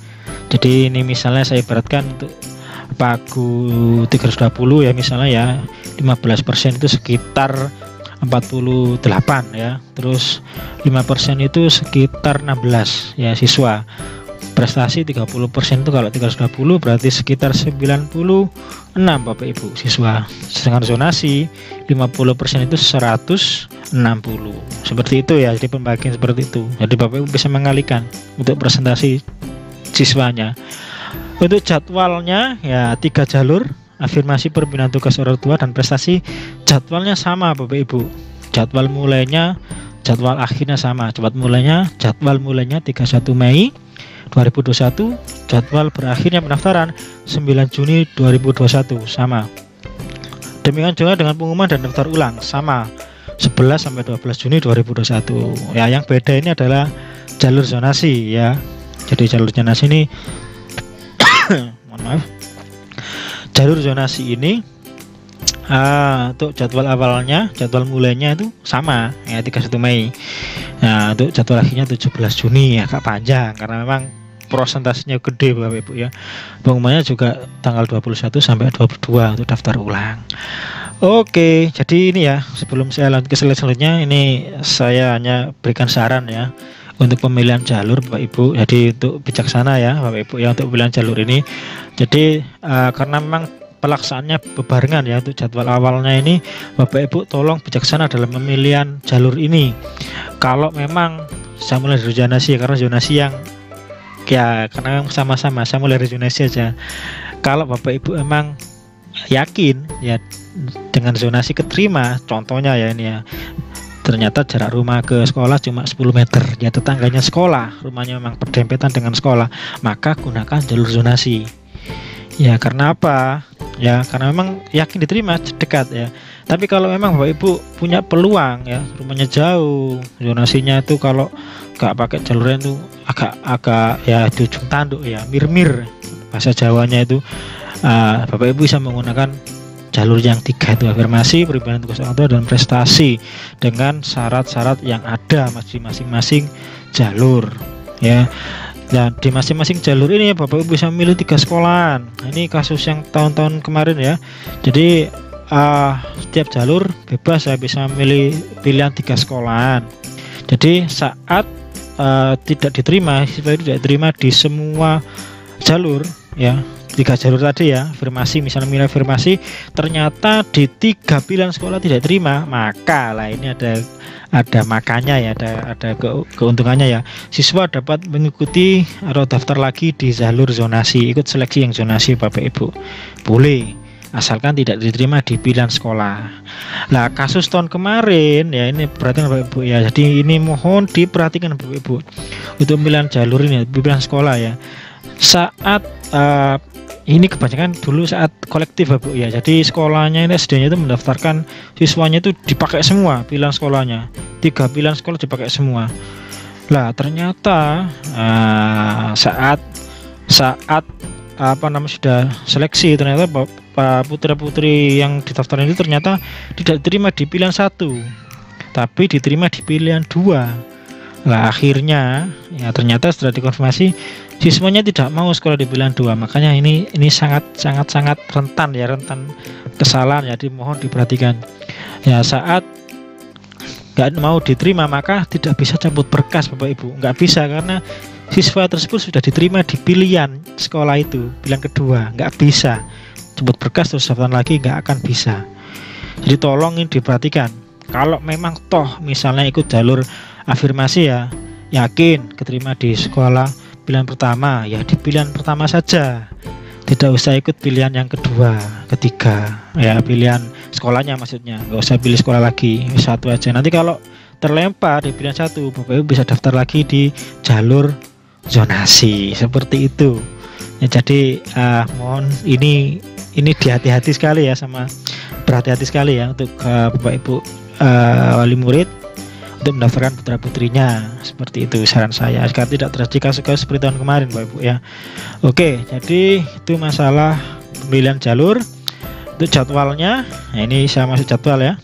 S2: Jadi ini misalnya saya ibaratkan untuk pagu 320 ya, misalnya ya 15% itu sekitar 48 ya, terus 5% itu sekitar 16 ya siswa. Prestasi 30% itu kalau 320 berarti sekitar 96 Bapak Ibu siswa. Sedangkan zonasi 50% itu 160. Seperti itu ya, jadi pembagian seperti itu. Jadi Bapak Ibu bisa mengalihkan untuk presentasi siswanya. Untuk jadwalnya ya 3 jalur, afirmasi, perpindahan tugas orang tua, dan prestasi. Jadwalnya sama Bapak Ibu, jadwal mulainya, jadwal akhirnya sama. Jadwal mulainya 31 Mei 2021, jadwal berakhirnya pendaftaran 9 Juni 2021 sama. Demikian juga dengan pengumuman dan daftar ulang sama, 11 sampai 12 Juni 2021. Ya, yang beda ini adalah jalur zonasi ya. Jadi jalur zonasi ini mohon maaf, jalur zonasi ini untuk jadwal awalnya, jadwal mulainya itu sama ya 31 Mei. Nah, untuk jadwal akhirnya 17 Juni ya, agak panjang karena memang prosentasenya gede Bapak Ibu ya. Pengumumannya juga tanggal 21 sampai 22 untuk daftar ulang. Oke, jadi ini ya, sebelum saya lanjut ke slide selanjutnya, ini saya hanya berikan saran ya untuk pemilihan jalur Bapak Ibu. Jadi untuk bijaksana ya Bapak Ibu ya untuk pemilihan jalur ini. Jadi karena memang pelaksanaannya bebarengan ya, untuk jadwal awalnya ini Bapak Ibu tolong bijaksana dalam pemilihan jalur ini. Kalau memang saya mulai dari zonasi, karena zonasi yang ya karena memang sama-sama, saya mulai dari zonasi aja. Kalau Bapak Ibu emang yakin ya dengan zonasi keterima, contohnya ya ini ya, ternyata jarak rumah ke sekolah cuma 10 meter ya, tetangganya sekolah, rumahnya memang berdempetan dengan sekolah, maka gunakan jalur zonasi ya. Karena apa ya, karena memang yakin diterima, dekat ya. Tapi kalau memang Bapak Ibu punya peluang ya, rumahnya jauh, zonasinya itu kalau nggak pakai jalurnya itu agak ya di ujung tanduk ya, mir-mir bahasa Jawanya itu, Bapak Ibu bisa menggunakan jalur yang 3 itu, afirmasi, perpindahan tugas orang tua, dan prestasi, dengan syarat-syarat yang ada masing-masing jalur ya. Dan di masing-masing jalur ini Bapak Ibu bisa memilih 3 sekolahan. Ini kasus yang tahun-tahun kemarin ya. Jadi setiap jalur bebas, saya bisa memilih pilihan 3 sekolahan. Jadi saat tidak diterima, siswa itu tidak diterima di semua jalur ya, 3 jalur tadi ya, afirmasi, misalnya nilai afirmasi ternyata di 3 pilihan sekolah tidak terima, maka lah ini ada makanya ya, ada keuntungannya ya, siswa dapat mengikuti atau daftar lagi di jalur zonasi, ikut seleksi yang zonasi Bapak Ibu, boleh, asalkan tidak diterima di pilihan sekolah. Nah, kasus tahun kemarin ya, ini perhatikan Bapak Ibu ya, jadi ini mohon diperhatikan Bapak Ibu untuk pilihan jalur ini, pilihan sekolah ya, saat ini kebanyakan dulu saat kolektif Bapak ya, jadi sekolahnya ini SD-nya itu mendaftarkan siswanya itu dipakai semua pilihan sekolahnya, 3 pilihan sekolah dipakai semua. Lah ternyata saat sudah seleksi, ternyata putra-putri yang didaftarkan itu ternyata tidak diterima di pilihan 1 tapi diterima di pilihan 2. Lah akhirnya ya ternyata setelah dikonfirmasi siswanya tidak mau sekolah di pilihan 2, makanya ini sangat rentan ya, rentan kesalahan ya, dimohon diperhatikan ya. Saat nggak mau diterima maka tidak bisa cabut berkas Bapak Ibu, nggak bisa, karena siswa tersebut sudah diterima di pilihan sekolah itu, pilihan kedua, nggak bisa cabut berkas terus daftar lagi, nggak akan bisa. Jadi tolong ini diperhatikan, kalau memang toh misalnya ikut jalur afirmasi ya, yakin keterima di sekolah pilihan pertama ya, di pilihan pertama saja, tidak usah ikut pilihan yang kedua, ketiga ya, pilihan sekolahnya maksudnya, nggak usah pilih sekolah lagi, 1 aja. Nanti kalau terlempar di pilihan 1 Bapak Ibu bisa daftar lagi di jalur zonasi, seperti itu ya. Jadi mohon ini berhati-hati sekali ya ya untuk Bapak Ibu wali murid untuk mendaftarkan putra-putrinya, seperti itu saran saya, agar tidak terjadi kasus seperti tahun kemarin Bapak Ibu ya. Oke, jadi itu masalah pemilihan jalur. Untuk jadwalnya, nah ini saya masuk jadwal ya.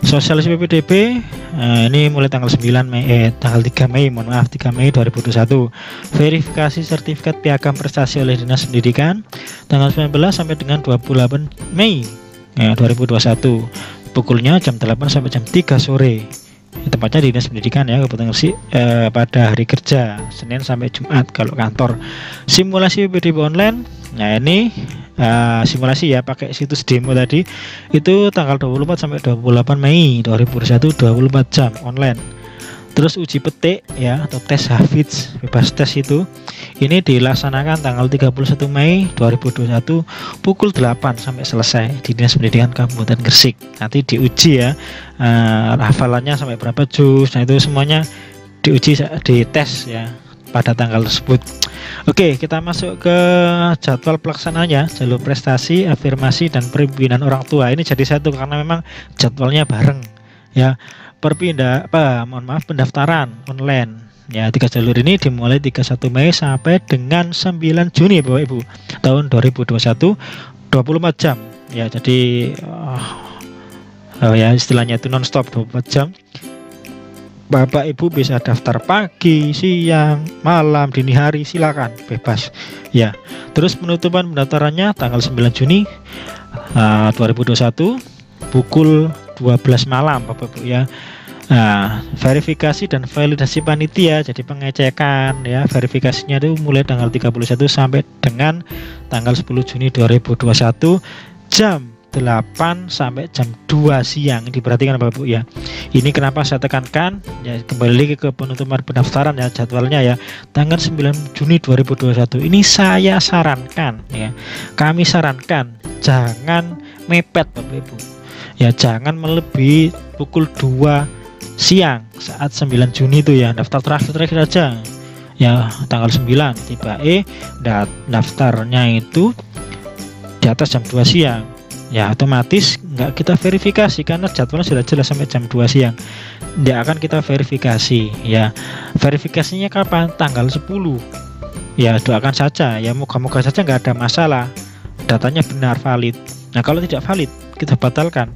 S2: Sosialisasi PPDB ini mulai tanggal 3 Mei 2021. Verifikasi sertifikat piagam prestasi oleh Dinas Pendidikan tanggal 19 sampai dengan 28 Mei 2021. Pukulnya jam 8 sampai jam 3 sore. Tempatnya Dinas Pendidikan ya, Kabupaten Gresik, pada hari kerja Senin sampai Jumat kalau kantor. Simulasi PPDB online, nah ini simulasi ya pakai situs demo tadi, itu tanggal 24 sampai 28 Mei 2021, 24 jam online. Terus uji petik ya atau tes Hafiz bebas tes itu ini dilaksanakan tanggal 31 Mei 2021 pukul 8 sampai selesai di Dinas Pendidikan Kabupaten Gresik. Nanti diuji ya hafalannya sampai berapa juz, nah itu semuanya diuji, dites ya pada tanggal tersebut. Oke, kita masuk ke jadwal pelaksanaannya, jalur prestasi, afirmasi, dan pembinaan orang tua. Ini jadi satu karena memang jadwalnya bareng ya. Pendaftaran online ya, 3 jalur ini dimulai 31 Mei sampai dengan 9 Juni Bapak Ibu tahun 2021, 24 jam ya. Jadi ya istilahnya itu non-stop 24 jam. Bapak Ibu bisa daftar pagi, siang, malam, dini hari, silakan bebas ya. Terus penutupan pendaftarannya tanggal 9 Juni 2021 pukul 12 malam Bapak Ibu ya. Nah, verifikasi dan validasi panitia, jadi pengecekan ya, verifikasinya itu mulai tanggal 31 sampai dengan tanggal 10 Juni 2021 jam 8 sampai jam 2 siang. Diperhatikan Bapak Ibu ya. Ini kenapa saya tekankan ya, kembali lagi ke penutupan pendaftaran ya, jadwalnya ya tanggal 9 Juni 2021. Ini saya sarankan ya, kami sarankan jangan mepet Bapak Ibu ya, jangan melebihi pukul 2 siang saat 9 Juni itu ya, daftar terakhir aja ya tanggal 9 tiba daftarnya itu di atas jam 2 siang ya, otomatis nggak kita verifikasi karena jadwalnya sudah jelas sampai jam 2 siang, nggak akan kita verifikasi ya. Verifikasinya kapan? Tanggal 10 ya, doakan saja ya, moga-moga saja nggak ada masalah, datanya benar valid. Nah kalau tidak valid kita batalkan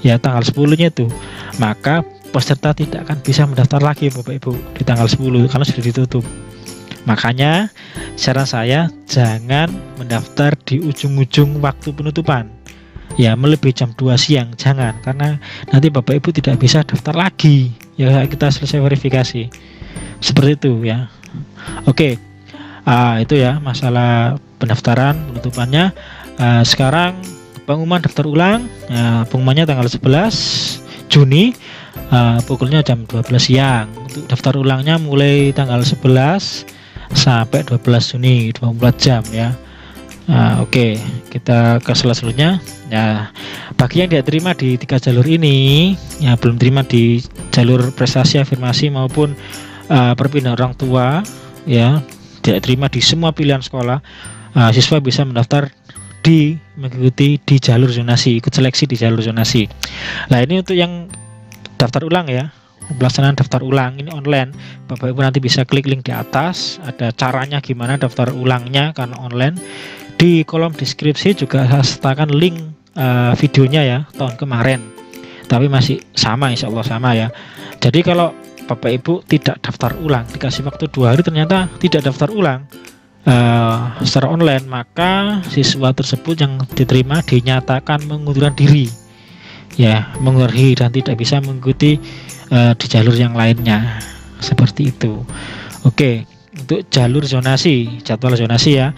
S2: ya tanggal 10-nya itu, maka peserta tidak akan bisa mendaftar lagi Bapak Ibu di tanggal 10 karena sudah ditutup. Makanya saran saya jangan mendaftar di ujung-ujung waktu penutupan ya, melebihi jam 2 siang jangan, karena nanti Bapak Ibu tidak bisa daftar lagi ya, kita selesai verifikasi. seperti itu ya. Oke, itu ya masalah pendaftaran penutupannya. Sekarang pengumuman daftar ulang, pengumumannya tanggal 11 Juni, pukulnya jam 12 siang. Untuk daftar ulangnya mulai tanggal 11 sampai 12 Juni, 24 jam ya. Oke, kita ke selanjutnya ya. Bagi yang tidak terima di 3 jalur ini, ya belum terima di jalur prestasi afirmasi maupun perpindahan orang tua, ya tidak terima di semua pilihan sekolah, siswa bisa mendaftar mengikuti di jalur zonasi, ikut seleksi di jalur zonasi. Nah, ini untuk yang daftar ulang ya, pelaksanaan daftar ulang ini online. Bapak Ibu nanti bisa klik link di atas, ada caranya gimana daftar ulangnya karena online. Di kolom deskripsi juga saya sertakan link videonya ya, tahun kemarin, tapi masih sama, insya Allah sama ya. Jadi kalau Bapak Ibu tidak daftar ulang, dikasih waktu 2 hari ternyata tidak daftar ulang secara online, maka siswa tersebut yang diterima dinyatakan mengundurkan diri ya, mengundurkan diri dan tidak bisa mengikuti di jalur yang lainnya, seperti itu. Oke, untuk jalur zonasi, jadwal zonasi ya,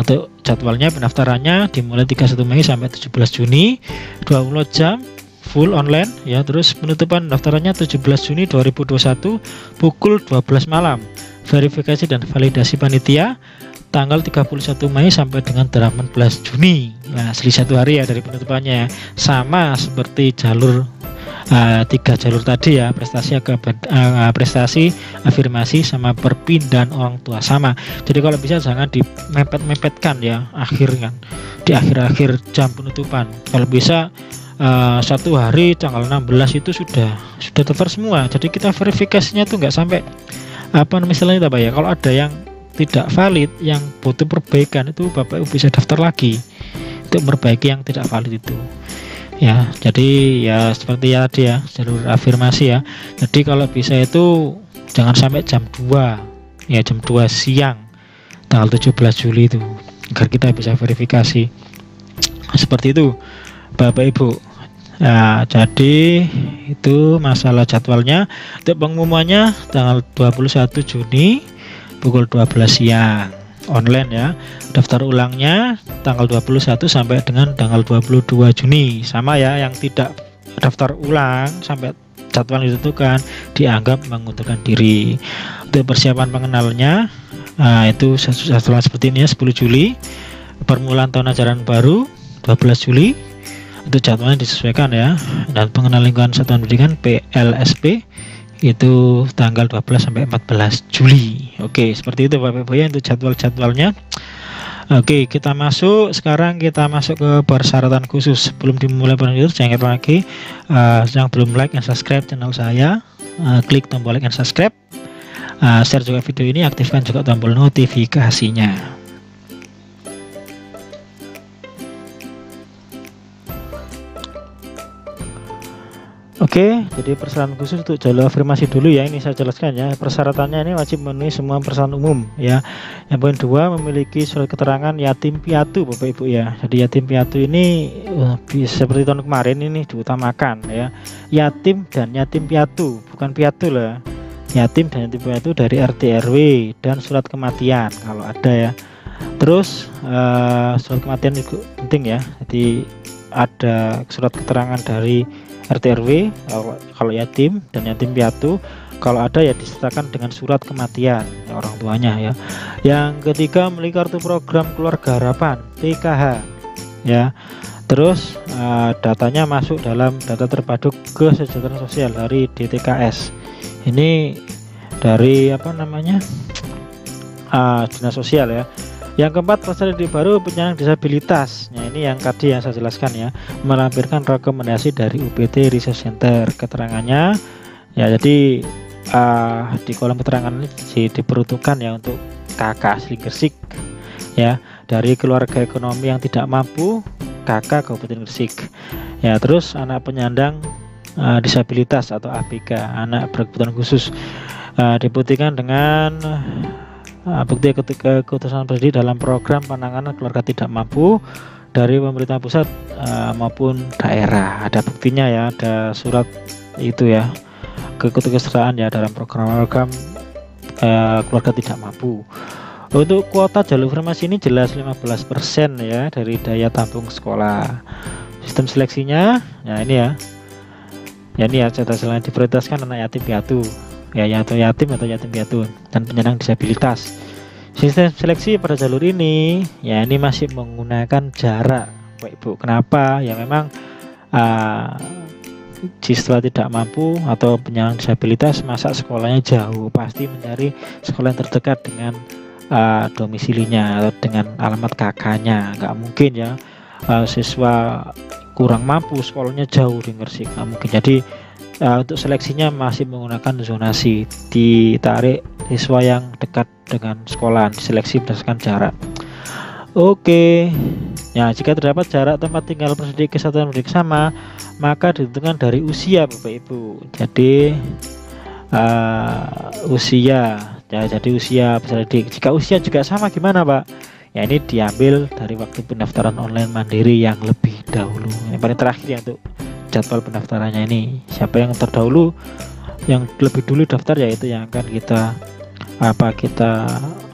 S2: untuk jadwalnya pendaftarannya dimulai 31 Mei sampai 17 Juni, 20 jam full online ya. Terus penutupan pendaftarannya 17 Juni 2021 pukul 12 malam. Verifikasi dan validasi panitia tanggal 31 Mei sampai dengan 18 Juni. Nah, selisih 1 hari ya dari penutupannya, sama seperti jalur 3 jalur tadi ya, prestasi afirmasi sama perpindahan orang tua sama. Jadi kalau bisa jangan dimepet-mepetkan ya, di akhir-akhir jam penutupan. Kalau bisa 1 hari tanggal 16 itu sudah daftar semua. Jadi kita verifikasinya tuh nggak sampai misalnya apa ya, kalau ada yang tidak valid, yang butuh perbaikan, itu Bapak Ibu bisa daftar lagi untuk memperbaiki yang tidak valid itu ya. Jadi ya seperti ya tadi ya, jalur afirmasi ya. Jadi kalau bisa itu jangan sampai jam 2 ya, jam 2 siang tanggal 17 Juli itu, agar kita bisa verifikasi. Seperti itu Bapak Ibu. Nah, jadi itu masalah jadwalnya. Untuk pengumumannya tanggal 21 Juni pukul 12 siang online ya. Daftar ulangnya tanggal 21 sampai dengan tanggal 22 Juni. Sama ya, yang tidak daftar ulang sampai jadwal ditentukan dianggap mengundurkan diri. Untuk persiapan pengenalnya, itu jadwal seperti ini ya, 10 Juli. Permulaan tahun ajaran baru 12 Juli. Untuk jadwalnya disesuaikan ya. Dan pengenalan lingkungan satuan pendidikan PLSP itu tanggal 12 sampai 14 Juli. Oke, seperti itu Bapak Ibu ya untuk jadwal-jadwalnya. Oke, sekarang kita masuk ke persyaratan khusus. Sebelum dimulai penelitian, jangan lupa lagi yang belum like dan subscribe channel saya, klik tombol like dan subscribe, share juga video ini, aktifkan juga tombol notifikasinya. Oke, jadi persyaratan khusus untuk jalur afirmasi dulu ya, ini saya jelaskan ya. Persyaratannya ini wajib memenuhi semua persyaratan umum ya. Yang poin 2, memiliki surat keterangan yatim piatu Bapak Ibu ya. Jadi yatim piatu ini seperti tahun kemarin ini diutamakan ya. Yatim dan yatim piatu, bukan piatu lah. Yatim dan yatim piatu dari RT RW dan surat kematian kalau ada ya. Terus surat kematian itu penting ya. Jadi ada surat keterangan dari RT RW kalau yatim dan yatim piatu, kalau ada ya disertakan dengan surat kematian ya, orang tuanya ya. Yang ketiga, memiliki kartu program keluarga harapan PKH ya. Terus datanya masuk dalam data terpadu kesejahteraan sosial dari DTKS. Ini dari dinas sosial ya. Yang keempat, peserta didik baru penyandang disabilitas. Nah, ini yang tadi yang saya jelaskan ya, melampirkan rekomendasi dari UPT Resource Center. Keterangannya ya, jadi di kolom keterangan ini diperuntukkan ya untuk kakak asli Gresik ya, dari keluarga ekonomi yang tidak mampu, kakak Kabupaten Gresik ya. Terus anak penyandang disabilitas atau ABK, anak berkebutuhan khusus, dibuktikan dengan bukti keputusan presiden dalam program penanganan keluarga tidak mampu dari pemerintah pusat maupun daerah. Ada buktinya ya, ada surat itu ya, keikutsertaan ya dalam program keluarga tidak mampu. Untuk kuota jalur farmasi ini jelas 15% ya dari daya tampung sekolah. Sistem seleksinya, ya ini ya. Ya ini ya, selain diprioritaskan anak yatim piatu, ya atau yatim piatu dan penyandang disabilitas. Sistem seleksi pada jalur ini, ya ini masih menggunakan jarak, Bapak Ibu. Kenapa? Ya memang siswa tidak mampu atau penyandang disabilitas masa sekolahnya jauh, pasti mencari sekolah yang terdekat dengan domisilinya atau dengan alamat kakaknya. Nggak mungkin ya siswa kurang mampu sekolahnya jauh di Gresik, nggak mungkin. Jadi untuk seleksinya masih menggunakan zonasi, ditarik siswa yang dekat dengan sekolah, diseleksi berdasarkan jarak. Oke. Ya, jika terdapat jarak tempat tinggal pendidik kesatuan pendidik sama, maka ditentukan dari usia, Bapak Ibu. Jadi usia, ya, jadi usia peserta didik. Jika usia juga sama gimana, Pak? Ya ini diambil dari waktu pendaftaran online mandiri yang lebih dahulu. Yang paling terakhir ya untuk jadwal pendaftarannya ini. Siapa yang terdahulu, yang lebih dulu daftar, yaitu yang akan kita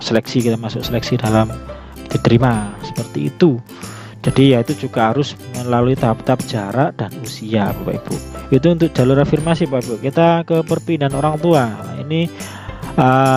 S2: seleksi, kita masuk seleksi dalam diterima, seperti itu. Jadi ya itu juga harus melalui tahap-tahap jarak dan usia, Bapak Ibu. Itu untuk jalur afirmasi, Bapak Ibu. Kita ke perpindahan orang tua. Ini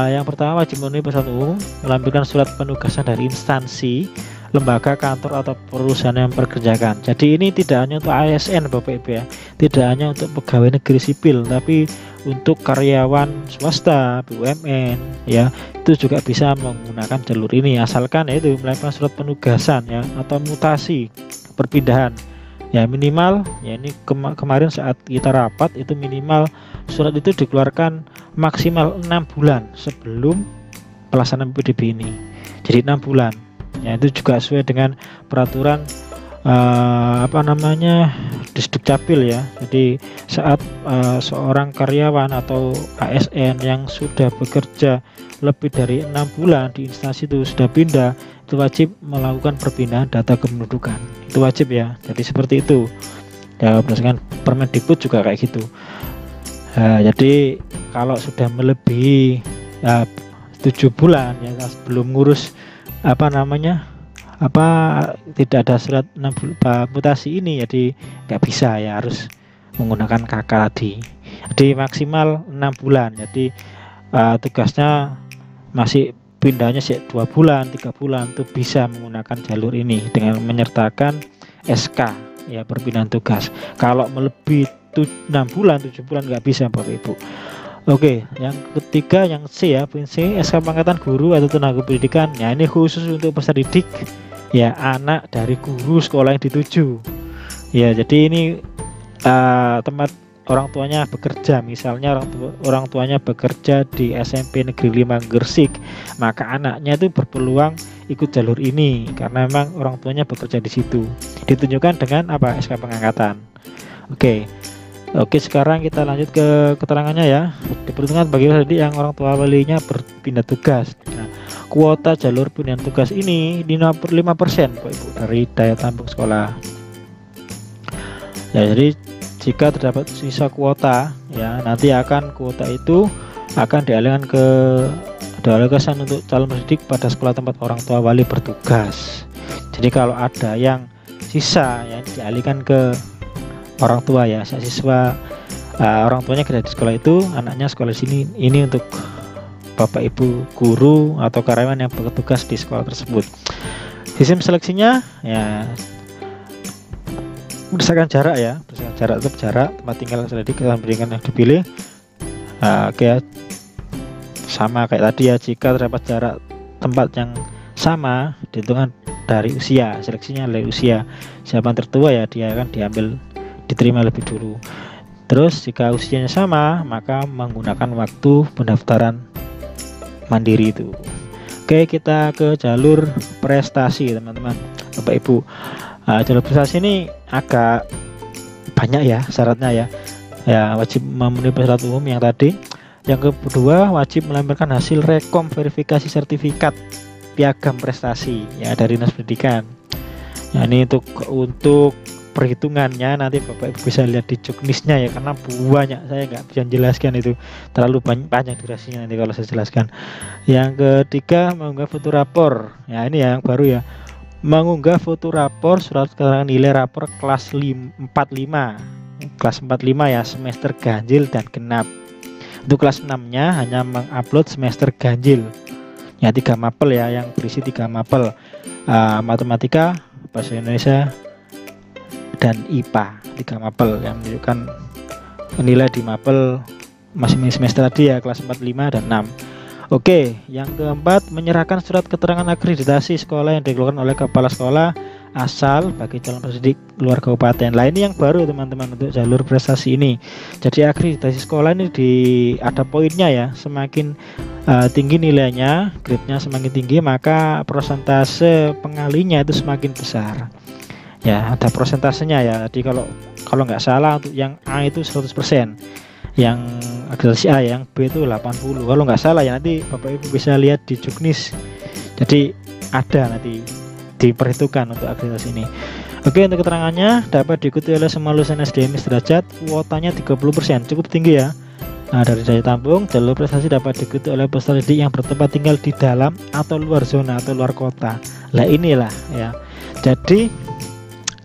S2: yang pertama, wajib memenuhi persyarat umum, melampirkan surat penugasan dari instansi, lembaga, kantor atau perusahaan yang mempekerjakan. Jadi ini tidak hanya untuk ASN, Bapak Ibu ya, tidak hanya untuk pegawai negeri sipil, tapi untuk karyawan swasta, BUMN ya, itu juga bisa menggunakan jalur ini, asalkan yaitu melakukan surat penugasan ya atau mutasi perpindahan ya, minimal ya ini kemarin saat kita rapat itu minimal surat itu dikeluarkan maksimal 6 bulan sebelum pelaksanaan PDB ini. Jadi 6 bulan ya, itu juga sesuai dengan peraturan Disdukcapil ya. Jadi saat seorang karyawan atau ASN yang sudah bekerja lebih dari 6 bulan di instansi itu sudah pindah, itu wajib melakukan perpindahan data kependudukan. Itu wajib ya. Jadi seperti itu ya, berdasarkan Permendikbud juga kayak gitu. Jadi kalau sudah melebihi 7 bulan ya, belum ngurus tidak ada surat mutasi ini, jadi nggak bisa ya, harus menggunakan KK tadi. Jadi maksimal 6 bulan. Jadi tugasnya masih pindahnya sih 2 bulan 3 bulan itu bisa menggunakan jalur ini dengan menyertakan SK ya, perpindahan tugas. Kalau melebihi 6 bulan 7 bulan nggak bisa, Bapak Ibu. Oke, yang ketiga, yang C ya, poin C, SK pangkatan guru atau tenaga pendidikan. Ya ini khusus untuk peserta didik ya, anak dari guru sekolah yang dituju ya. Jadi ini tempat orang tuanya bekerja, misalnya orang tuanya bekerja di SMP Negeri 5 Gresik, maka anaknya itu berpeluang ikut jalur ini karena memang orang tuanya bekerja di situ. Ditunjukkan dengan SK pengangkatan. Oke, sekarang kita lanjut ke keterangannya ya. Diperuntukkan bagi tadi yang orang tua walinya berpindah tugas. Nah, kuota jalur pindahan tugas ini 5% Bapak Ibu dari daya tampung sekolah. Ya, jadi jika terdapat sisa kuota ya, nanti kuota itu akan dialihkan untuk calon pendidik pada sekolah tempat orang tua wali bertugas. Jadi kalau ada yang sisa yang dialihkan ke orang tua ya, siswa orang tuanya kerja di sekolah itu, anaknya sekolah di sini, ini untuk Bapak Ibu guru atau karyawan yang bertugas di sekolah tersebut. Sistem seleksinya ya berdasarkan jarak ya, berdasarkan jarak, tetap jarak tempat tinggal didik dan pendidikan yang dipilih. Sama kayak tadi ya, jika terdapat jarak tempat yang sama, dihitungan dari usia, seleksinya dari usia. Siapa yang tertua ya, dia akan diterima lebih dulu. Terus jika usianya sama, maka menggunakan waktu pendaftaran mandiri itu. Oke, kita ke jalur prestasi, teman-teman, Bapak Ibu. Jalur prestasi ini agak banyak ya syaratnya ya, wajib memenuhi persyarat umum yang tadi. Yang kedua, wajib melampirkan hasil rekom verifikasi sertifikat piagam prestasi ya dari Dinas Pendidikan. Nah, ini untuk perhitungannya nanti Bapak Ibu bisa lihat di juknisnya ya, karena banyak, saya nggak bisa jelaskan, itu terlalu panjang durasinya nanti kalau saya jelaskan. Yang ketiga, mengunggah foto rapor. Ya, ini yang baru ya, mengunggah foto rapor surat keterangan nilai rapor kelas 45 ya, semester ganjil dan genap. Untuk kelas 6 nya hanya mengupload semester ganjil ya, 3 mapel ya, yang berisi 3 mapel, matematika, bahasa Indonesia, dan IPA, 3 mapel yang menunjukkan nilai di mapel masing-masing semester tadi ya, kelas 4, 5, dan 6. Oke, yang keempat, menyerahkan surat keterangan akreditasi sekolah yang dikeluarkan oleh kepala sekolah asal bagi calon peserta didik luar kabupaten. Lah ini yang baru teman-teman untuk jalur prestasi ini. Jadi akreditasi sekolah ini ada poinnya ya, semakin tinggi nilainya, grade-nya semakin tinggi, maka persentase pengalinya itu semakin besar. Ya, ada persentasenya ya. Jadi kalau nggak salah untuk yang A itu 100%, yang akreditasi A, yang B itu 80 kalau nggak salah ya, nanti Bapak Ibu bisa lihat di juknis. Jadi ada nanti diperhitungkan untuk akreditasi ini. Oke, untuk keterangannya, dapat diikuti oleh semua lulusan SDM sederajat, kuotanya 30%, cukup tinggi ya. Nah, dari daya tampung, jalur prestasi dapat diikuti oleh peserta didik yang bertempat tinggal di dalam atau luar zona atau luar kota. Lah inilah ya. Jadi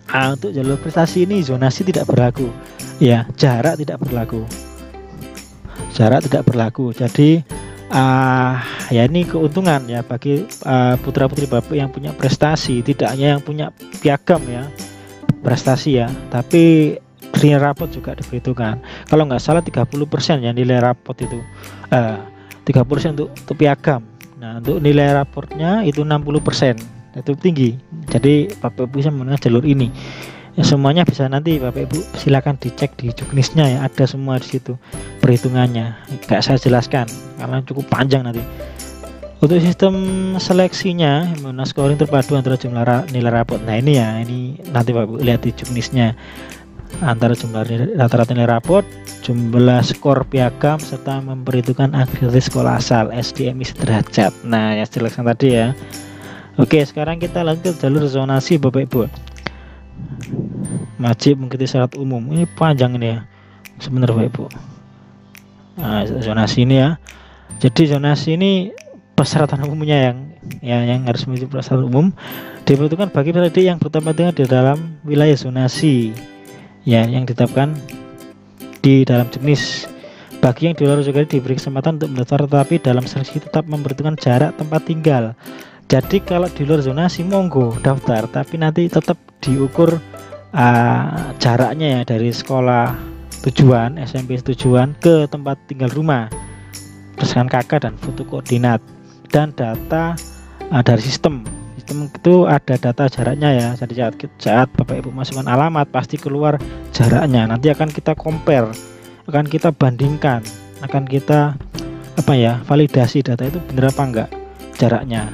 S2: untuk jalur prestasi ini zonasi tidak berlaku ya, jarak tidak berlaku. Jadi ya ini keuntungan ya bagi putra-putri Bapak yang punya prestasi, tidak hanya yang punya piagam ya prestasi ya, tapi nilai rapot juga diperhitungkan. Kalau nggak salah 30% ya nilai rapot itu, 30% untuk piagam. Nah, untuk nilai raportnya itu 60%, itu tinggi. Jadi Bapak Ibu bisa menggunakan jalur ini ya, semuanya bisa nanti Bapak Ibu silakan dicek di juknisnya ya, ada semua di situ perhitungannya, nggak saya jelaskan karena cukup panjang nanti. Untuk sistem seleksinya menggunakan scoring terpadu antara jumlah nilai rapot. Nah ini ya, ini nanti Bapak Ibu lihat di juknisnya, antara jumlah rata-rata nilai rapot, jumlah skor piagam, serta memperhitungkan akreditasi sekolah asal SDMI sederajat. Nah ya, jelaskan tadi ya. Oke, sekarang kita lanjut ke jalur zonasi Bapak Ibu. Wajib mengikuti syarat umum, ini panjang ini ya sebenarnya Bapak Ibu. Nah, zonasi ini ya, jadi zonasi ini persyaratan umumnya yang harus mengikuti persyaratan umum dibutuhkan bagi peserta didik yang bertempat tinggal di dalam wilayah zonasi ya, yang ditetapkan di dalam juknis. Bagi yang di luar juga diberi kesempatan untuk mendaftar, tetapi dalam seleksi tetap memperhitungkan jarak tempat tinggal. Jadi kalau di luar zonasi monggo daftar, tapi nanti tetap diukur jaraknya ya, dari sekolah tujuan, SMP tujuan ke tempat tinggal rumah berdasarkan KK dan foto koordinat dan data dari sistem itu ada data jaraknya ya. Jadi saat Bapak Ibu masukkan alamat pasti keluar jaraknya, nanti akan kita compare, akan kita bandingkan, akan kita validasi data itu benar apa enggak jaraknya.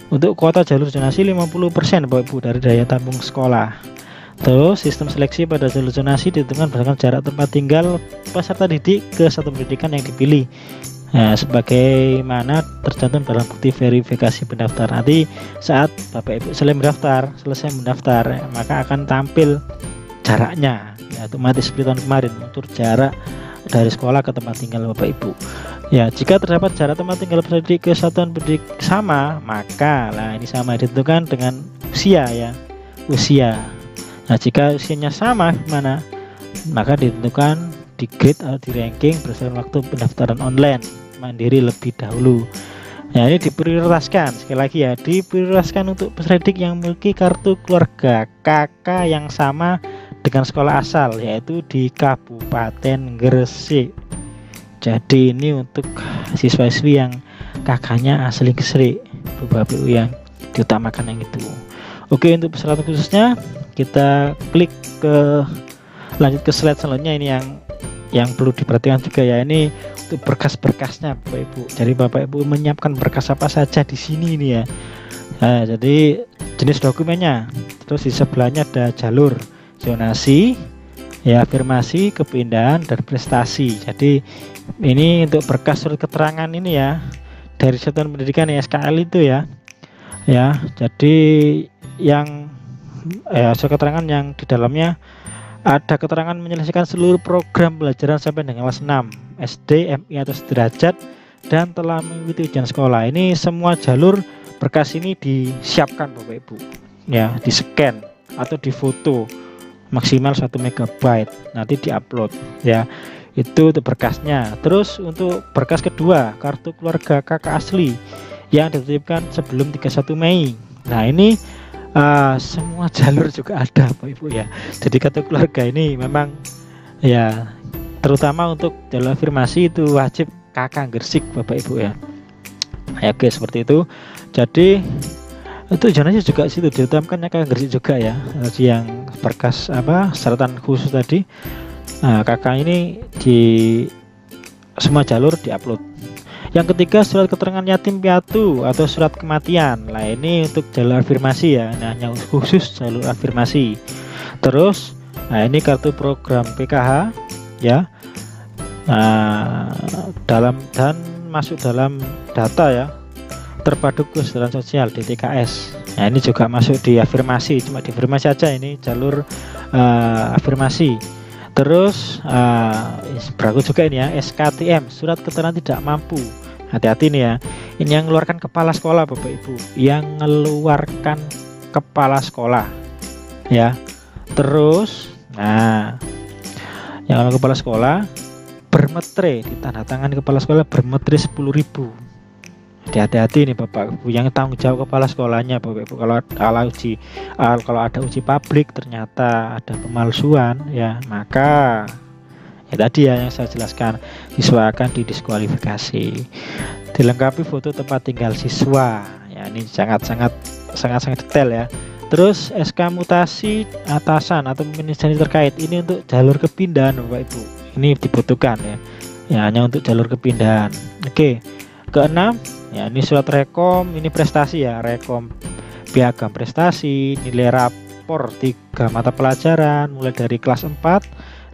S2: Untuk kuota jalur zonasi 50% Bapak Ibu dari daya tampung sekolah. Terus sistem seleksi pada jalur zonasi ditentukan berdasarkan jarak tempat tinggal peserta didik ke satuan pendidikan yang dipilih. Nah, sebagaimana tercantum dalam bukti verifikasi pendaftar. Nanti saat Bapak Ibu selesai mendaftar, maka akan tampil jaraknya ya, otomatis seperti tahun kemarin, mengatur jarak dari sekolah ke tempat tinggal Bapak Ibu. Ya, jika terdapat jarak tempat tinggal peserta didik ke satuan pendidik sama, maka ini sama ditentukan dengan usia ya, usia. Nah, jika usianya sama mana, maka ditentukan di grade atau di ranking berdasarkan waktu pendaftaran online mandiri lebih dahulu. Nah, ini diprioritaskan, sekali lagi ya, diprioritaskan untuk peserta didik yang memiliki kartu keluarga KK yang sama dengan sekolah asal, yaitu di Kabupaten Gresik. Jadi ini untuk siswa-siswi yang kakaknya asli Gresik, Bapak Ibu, yang diutamakan yang itu. Oke, untuk persyaratan khususnya kita klik lanjut ke slide selanjutnya. Ini yang perlu diperhatikan juga ya, ini untuk berkas-berkasnya Bapak Ibu. Jadi Bapak Ibu menyiapkan berkas apa saja di sini ini ya. Nah, jadi jenis dokumennya, terus di sebelahnya ada jalur zonasi ya, afirmasi, kepindahan, dan prestasi. Jadi ini untuk berkas surat keterangan ini ya, dari satuan pendidikan ya, SKL itu ya. Ya, jadi yang surat keterangan yang di dalamnya ada keterangan menyelesaikan seluruh program pelajaran sampai dengan kelas 6 SD, MI atau sederajat dan telah mengikuti ujian sekolah. Ini semua jalur berkas ini disiapkan Bapak Ibu ya, di scan atau difoto maksimal 1 MB, nanti diupload ya, itu untuk berkasnya. Terus untuk berkas kedua, kartu keluarga kakak asli yang dititipkan sebelum 31 Mei. Nah ini semua jalur juga ada Bapak Ibu ya. Jadi kartu keluarga ini memang ya, terutama untuk jalur afirmasi itu wajib kakak Gresik Bapak Ibu ya. Oke, seperti itu. Jadi itu zonasi juga situ diutamakan kakak Gresik juga ya. Tadi yang berkas syaratan khusus tadi, kakak ini di semua jalur diupload. Yang ketiga, surat keterangan yatim piatu atau surat kematian. Nah ini untuk jalur afirmasi ya, hanya khusus jalur afirmasi. Terus ini kartu program PKH ya, dan masuk dalam data ya, terpadu kesejahteraan sosial DTKS. Nah ini juga masuk di afirmasi, cuma di afirmasi aja, ini jalur afirmasi. Terus berlaku juga ini ya, SKTM, surat keterangan tidak mampu. Hati-hati nih ya, ini yang mengeluarkan kepala sekolah Bapak Ibu, yang mengeluarkan kepala sekolah ya. Terus yang kepala sekolah bermetre, ditandatangani kepala sekolah bermetre 10.000. Hati-hati nih Bapak Ibu, yang tanggung jawab kepala sekolahnya Bapak Ibu, kalau ada uji publik ternyata ada pemalsuan ya, maka ya tadi ya yang saya jelaskan, siswa akan didiskualifikasi. Dilengkapi foto tempat tinggal siswa ya, ini sangat detail ya. Terus SK mutasi atasan atau pemimpin terkait, ini untuk jalur kepindahan Bapak Ibu, ini dibutuhkan ya, hanya untuk jalur kepindahan. Oke, keenam ya, ini surat rekom, ini prestasi ya, rekom piagam prestasi, nilai rapor 3 mata pelajaran mulai dari kelas 4,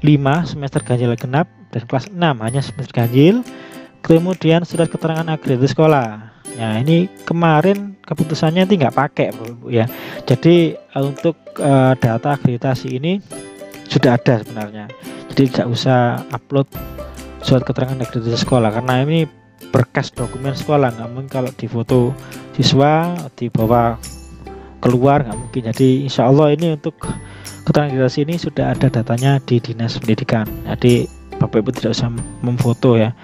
S2: 5 semester ganjil genap, dan kelas 6 hanya semester ganjil. Kemudian surat keterangan akreditasi sekolah. Nah ini kemarin keputusannya itu nggak pakai Bu ya. Jadi untuk data akreditasi ini sudah ada sebenarnya. Jadi tidak usah upload surat keterangan akreditasi sekolah, karena ini berkas dokumen sekolah, nggak mungkin kalau difoto siswa dibawa keluar, nggak mungkin. Jadi insya Allah ini untuk keterangan akreditasi ini sudah ada datanya di Dinas Pendidikan. Jadi Bapak Ibu tidak usah memfoto ya.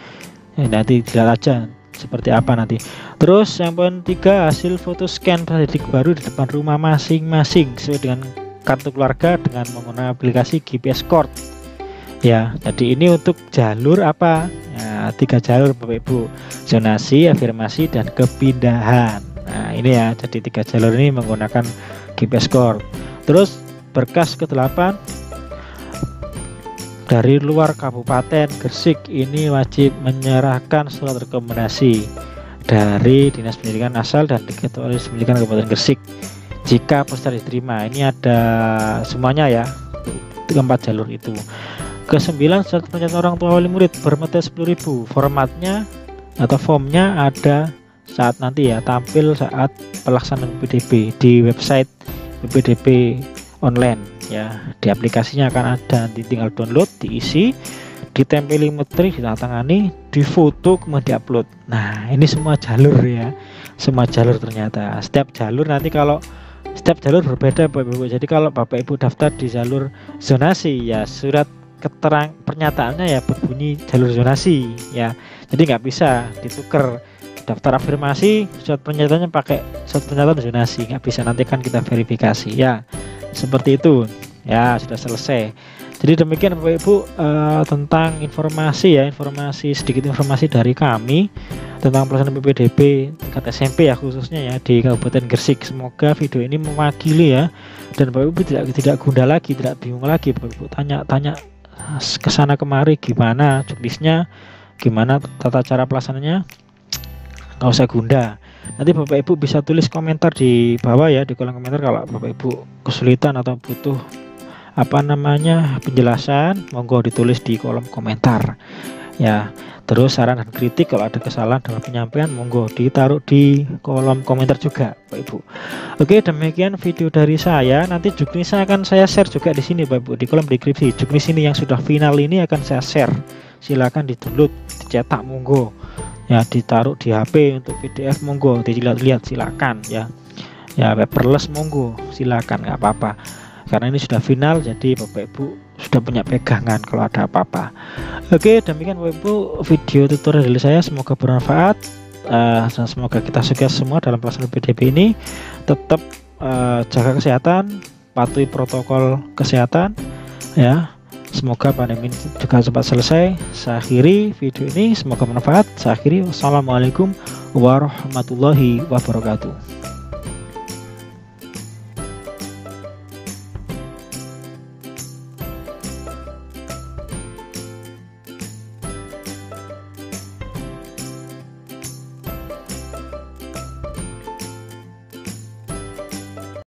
S2: Nanti dilihat aja seperti apa nanti. Terus yang poin 3, hasil foto scan pendidik baru di depan rumah masing-masing sesuai dengan kartu keluarga dengan menggunakan aplikasi GPS Court. Ya, jadi ini untuk jalur apa? Ya, 3 jalur Bapak Ibu, zonasi, afirmasi, dan kepindahan. Nah ini ya, jadi 3 jalur ini menggunakan GPS Court. Terus berkas ke-8 dari luar Kabupaten Gresik, ini wajib menyerahkan surat rekomendasi dari Dinas Pendidikan asal dan Ketua Dinas Pendidikan Kabupaten Gresik jika peserta diterima. Ini ada semuanya ya, 4 jalur itu. Ke-9, surat pernyataan orang tua wali murid bermeter 10.000. Formatnya atau formnya ada saat nanti ya, tampil saat pelaksanaan PPDB di website PPDB online ya, di aplikasinya akan ada, nanti tinggal download, diisi, ditempeli metri, ditandatangani, difoto, kemudian diupload. Nah ini semua jalur ya, semua jalur ternyata. Setiap jalur nanti kalau setiap jalur berbeda Bapak Ibu. Jadi kalau Bapak Ibu daftar di jalur zonasi ya, surat keterangan pernyataannya ya berbunyi jalur zonasi ya, jadi nggak bisa ditukar. Daftar afirmasi surat pernyataannya pakai surat pernyataan zonasi, nggak bisa, nanti kan kita verifikasi ya. Seperti itu ya, sudah selesai. Jadi demikian Bapak Ibu tentang informasi ya, sedikit informasi dari kami tentang pelaksanaan PPDB tingkat SMP ya, khususnya ya di Kabupaten Gresik. Semoga video ini mewakili ya, dan Bapak Ibu tidak gundah lagi, tidak bingung lagi. Bapak Ibu tanya kesana kemari gimana juknisnya, gimana tata cara pelaksananya, nggak usah gundah. Nanti Bapak Ibu bisa tulis komentar di bawah ya, di kolom komentar kalau Bapak Ibu kesulitan atau butuh penjelasan, monggo ditulis di kolom komentar. ya. Terus saran dan kritik kalau ada kesalahan dalam penyampaian monggo ditaruh di kolom komentar juga Bapak Ibu. Oke, demikian video dari saya. Nanti juknisnya akan saya share juga di sini Bapak Ibu, di kolom deskripsi. Juknis ini yang sudah final ini akan saya share. Silakan di-download, dicetak monggo. Ya, ditaruh di HP untuk PDF monggo, dilihat-lihat silakan ya. Ya, paperless monggo, silakan, nggak apa-apa. Karena ini sudah final, jadi Bapak Ibu sudah punya pegangan kalau ada apa-apa. Oke, demikian Bapak Ibu video tutorial dari saya, semoga bermanfaat dan semoga kita sukses semua dalam pelaksanaan PDP ini. Tetap jaga kesehatan, patuhi protokol kesehatan ya. Semoga pandemi juga cepat selesai. Saya akhiri video ini, semoga bermanfaat. Saya akhiri, wassalamualaikum warahmatullahi wabarakatuh.